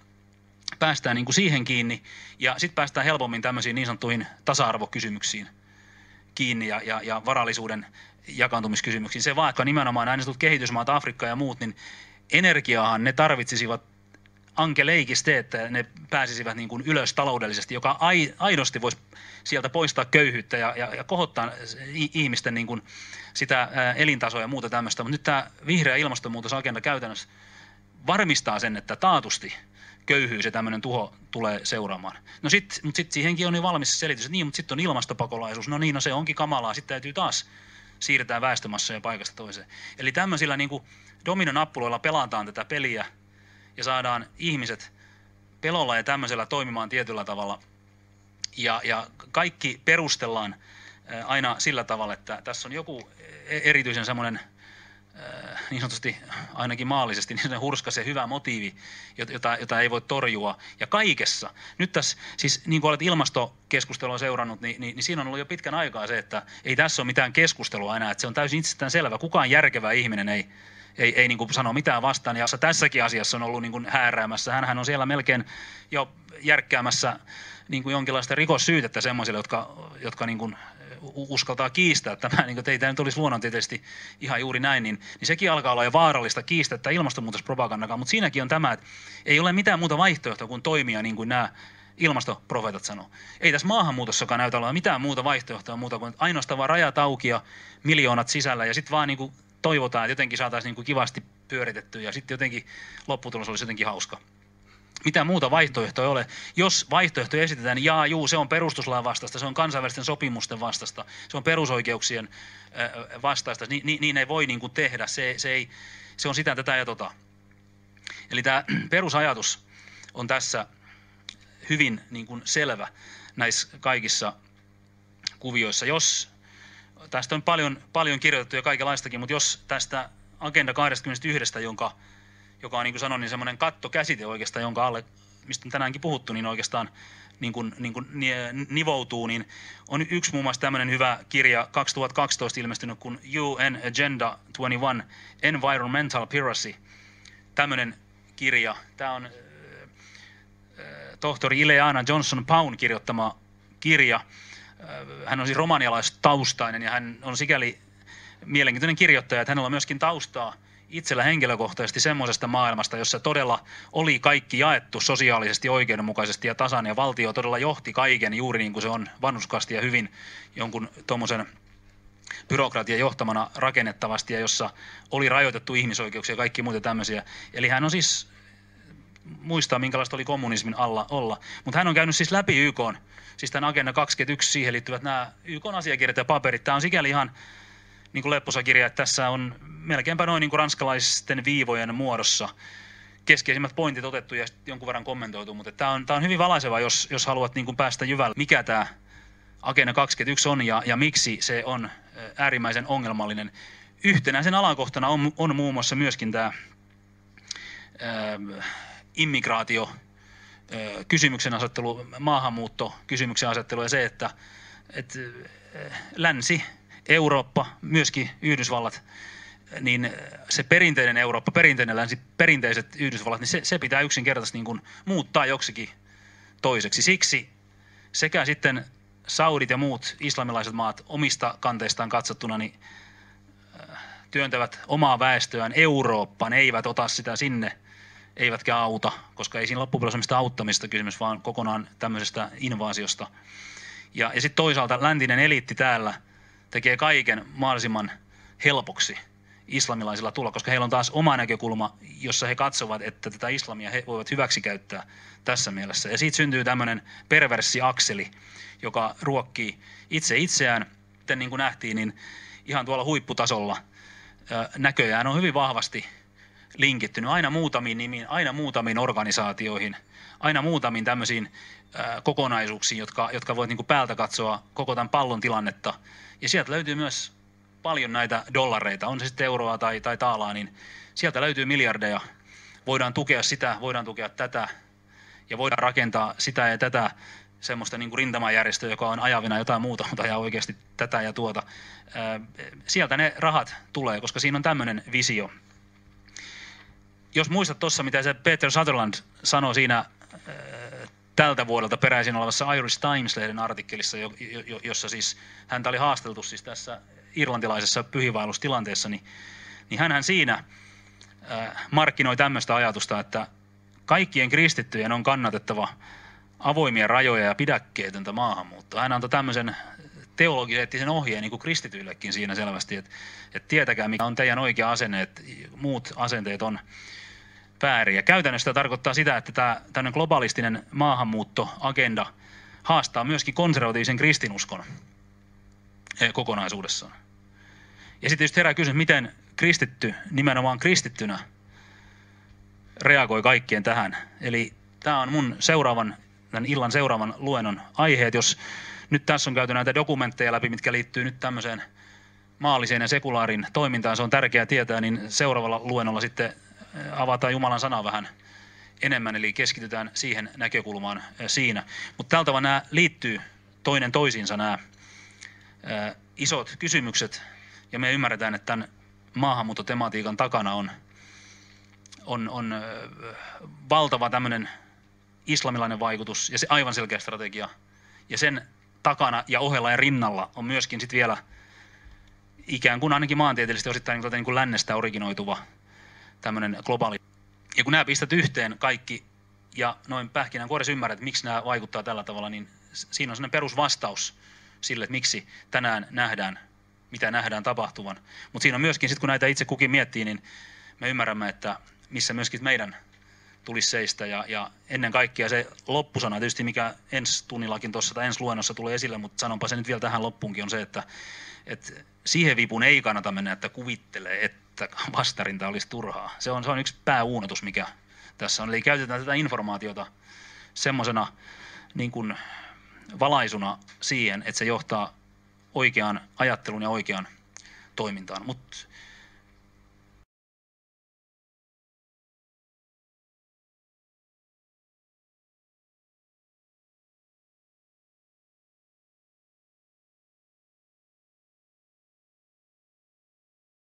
Päästään niin kuin siihen kiinni ja sitten päästään helpommin tämmöisiin niin sanottuihin tasa-arvokysymyksiin kiinni ja varallisuuden jakaantumiskysymyksiin. Se vaikka nimenomaan aina kehitysmaat, Afrikka ja muut, niin energiaahan ne tarvitsisivat ankeleikisesti, että ne pääsisivät niin kuin ylös taloudellisesti, joka aidosti voisi sieltä poistaa köyhyyttä ja kohottaa ihmisten niin kuin sitä elintasoa ja muuta tämmöistä. Mutta nyt tämä vihreä ilmastonmuutosagenda käytännössä varmistaa sen, että taatusti köyhyys ja tämmöinen tuho tulee seuraamaan. No mutta sitten siihenkin on jo valmis selitys, että niin, mutta sitten on ilmastopakolaisuus. No niin, no se onkin kamalaa. Sitten täytyy taas siirtää väestömassoja paikasta toiseen. Eli tämmöisillä niin kuin dominonappuloilla pelataan tätä peliä ja saadaan ihmiset pelolla ja tämmöisellä toimimaan tietyllä tavalla. Ja kaikki perustellaan aina sillä tavalla, että tässä on joku erityisen semmoinen niin sanotusti ainakin maallisesti niin hurskas ja hyvä motiivi, jota ei voi torjua. Ja kaikessa, nyt tässä, siis niin kuin olet ilmastokeskustelua seurannut, niin siinä on ollut jo pitkän aikaa se, että ei tässä ole mitään keskustelua enää, että se on täysin itsestään selvä. Kukaan järkevä ihminen ei niin kuin sano mitään vastaan, ja tässäkin asiassa on ollut niin kuin hääräämässä. Hänhän on siellä melkein jo järkkäämässä niin kuin jonkinlaista rikossyytettä semmoisille, jotka niin kuin uskaltaa kiistää, että niin ei tämä nyt olisi luonnontieteellisesti ihan juuri näin, niin sekin alkaa olla jo vaarallista kiistettä ilmastonmuutospropagandakaan, mutta siinäkin on tämä, että ei ole mitään muuta vaihtoehtoa kuin toimia niin kuin nämä ilmastoprofeetat sanoo. Ei tässä maahanmuutossakaan näytä olla mitään muuta vaihtoehtoa muuta kuin ainoastaan vaan rajat auki ja miljoonat sisällä ja sitten vaan niin kuin toivotaan, että jotenkin saataisiin niin kuin kivasti pyöritettyä ja sitten jotenkin lopputulos olisi jotenkin hauska. Mitään muuta vaihtoehtoa ei ole. Jos vaihtoehto esitetään, niin se on perustuslain vastaista, se on kansainvälisten sopimusten vastaista, se on perusoikeuksien vastaista, niin ei voi niin kuin tehdä. Se on sitä, tätä ja tota. Eli tämä perusajatus on tässä hyvin niin kuin selvä näissä kaikissa kuvioissa. Jos, tästä on paljon kirjoitettu ja kaikenlaistakin, mutta jos tästä Agenda 21, joka on niin kuin sanoin, niin semmoinen kattokäsite oikeastaan, jonka alle, mistä on tänäänkin puhuttu, niin oikeastaan nivoutuu, niin on yksi muun muassa tämmöinen hyvä kirja 2012 ilmestynyt kuin UN Agenda 21, Environmental Piracy. Tämmöinen kirja. Tämä on tohtori Ileana Johnson Paun kirjoittama kirja. Hän on siis romanialaistaustainen ja hän on sikäli mielenkiintoinen kirjoittaja, että hänellä on myöskin taustaa itsellä henkilökohtaisesti semmoisesta maailmasta, jossa todella oli kaikki jaettu sosiaalisesti oikeudenmukaisesti ja tasan, ja valtio todella johti kaiken juuri niin kuin se on vanhuskasti ja hyvin jonkun tuommoisen byrokratian johtamana rakennettavasti, ja jossa oli rajoitettu ihmisoikeuksia ja kaikki muita tämmöisiä. Eli hän on siis, muistaa minkälaista oli kommunismin alla olla, mutta hän on käynyt siis läpi YK:n, siis tämän Agenda 21, siihen liittyvät nämä YK:n asiakirjat ja paperit. Tämä on sikäli ihan niin kuin lepposa kirja, että tässä on melkeinpä noin niin kuin ranskalaisten viivojen muodossa keskeisimmät pointit otettu ja jonkun verran kommentoitu, mutta tämä on hyvin valaiseva, jos haluat niin kuin päästä jyvälle, mikä tämä Agenda 21 on ja miksi se on äärimmäisen ongelmallinen. Yhtenä sen alakohtana on muun muassa myöskin tämä immigraatio, kysymyksen asettelu, maahanmuutto, kysymyksen asettelu ja se, että länsi, Eurooppa, myöskin Yhdysvallat, niin se perinteinen Eurooppa, perinteinen länsi, perinteiset Yhdysvallat, niin se pitää yksinkertaisesti niin kuin muuttaa joksikin toiseksi. Siksi sekä sitten saudit ja muut islamilaiset maat omista kanteistaan katsottuna niin työntävät omaa väestöään Eurooppaan, eivät ota sitä sinne, eivätkä auta, koska ei siinä loppupeleissä mistä auttamista kysymys, vaan kokonaan tämmöisestä invaasiosta. Ja sitten toisaalta läntinen eliitti täällä tekee kaiken mahdollisimman helpoksi islamilaisilla tulla, koska heillä on taas oma näkökulma, jossa he katsovat, että tätä islamia he voivat hyväksikäyttää tässä mielessä. Ja siitä syntyy tämmöinen perverssi akseli, joka ruokkii itse itseään. Niin kuin nähtiin, niin ihan tuolla huipputasolla näköjään on hyvin vahvasti linkittynyt aina muutamiin nimiin, aina muutamiin organisaatioihin, aina muutamiin tämmöisiin kokonaisuuksiin, jotka voit niin kuin päältä katsoa koko tämän pallon tilannetta. Ja sieltä löytyy myös paljon näitä dollareita, on se sitten euroa tai taalaa, niin sieltä löytyy miljardeja. Voidaan tukea sitä, voidaan tukea tätä ja voidaan rakentaa sitä ja tätä semmoista niin kuin rintamajärjestöä, joka on ajavina jotain muuta, mutta ajaa oikeasti tätä ja tuota. Sieltä ne rahat tulee, koska siinä on tämmöinen visio. Jos muistat tuossa, mitä se Peter Sutherland sanoi siinä tältä vuodelta peräisin olevassa Irish Times-lehden artikkelissa, jossa siis häntä oli haasteltu siis tässä irlantilaisessa pyhiinvaellustilanteessa, niin hänhän siinä markkinoi tämmöistä ajatusta, että kaikkien kristittyjen on kannatettava avoimia rajoja ja pidäkkeetöntä maahanmuuttoa. Hän antoi tämmöisen teologisen ohjeen niin kuin kristityillekin siinä selvästi, että tietäkää mikä on teidän oikea asenne, että muut asenteet on väärin. Ja käytännössä tämä tarkoittaa sitä, että tämmöinen globalistinen maahanmuuttoagenda haastaa myöskin konservatiivisen kristinuskon kokonaisuudessaan. Ja sitten tietysti herää kysymys, miten kristitty, nimenomaan kristittynä, reagoi kaikkeen tähän. Eli tämä on mun tämän illan seuraavan luennon aiheet. Jos nyt tässä on käyty näitä dokumentteja läpi, mitkä liittyy nyt tämmöiseen maalliseen ja sekulaarin toimintaan, se on tärkeää tietää, niin seuraavalla luennolla sitten avataan Jumalan sana vähän enemmän, eli keskitytään siihen näkökulmaan siinä. Mutta tältä vaan nämä liittyy toinen toisiinsa nämä isot kysymykset, ja me ymmärretään, että tämän maahanmuuttotematiikan takana on valtava tämmöinen islamilainen vaikutus ja se aivan selkeä strategia. Ja sen takana ja ohella ja rinnalla on myöskin sitten vielä ikään kuin ainakin maantieteellisesti osittain niin kuin lännestä originoituva tämmöinen globaali. Ja kun nämä pistät yhteen kaikki ja noin pähkinänkuoressa ymmärrät, että miksi nämä vaikuttaa tällä tavalla, niin siinä on sellainen perusvastaus sille, että miksi tänään nähdään, mitä nähdään tapahtuvan. Mutta siinä on myöskin, sit kun näitä itse kukin miettii, niin me ymmärrämme, että missä myöskin meidän tulisi seistä. Ja ennen kaikkea se loppusana tietysti, mikä ensi tunnillakin tuossa tai ensi luennossa tulee esille, mutta sanonpa se nyt vielä tähän loppuunkin, on se, että siihen vipuun ei kannata mennä, että kuvittelee, että vastarinta olisi turhaa. Se on yksi pääuunotus, mikä tässä on. Eli käytetään tätä informaatiota semmoisena niin kuin valaisuna siihen, että se johtaa oikeaan ajatteluun ja oikeaan toimintaan. Mutta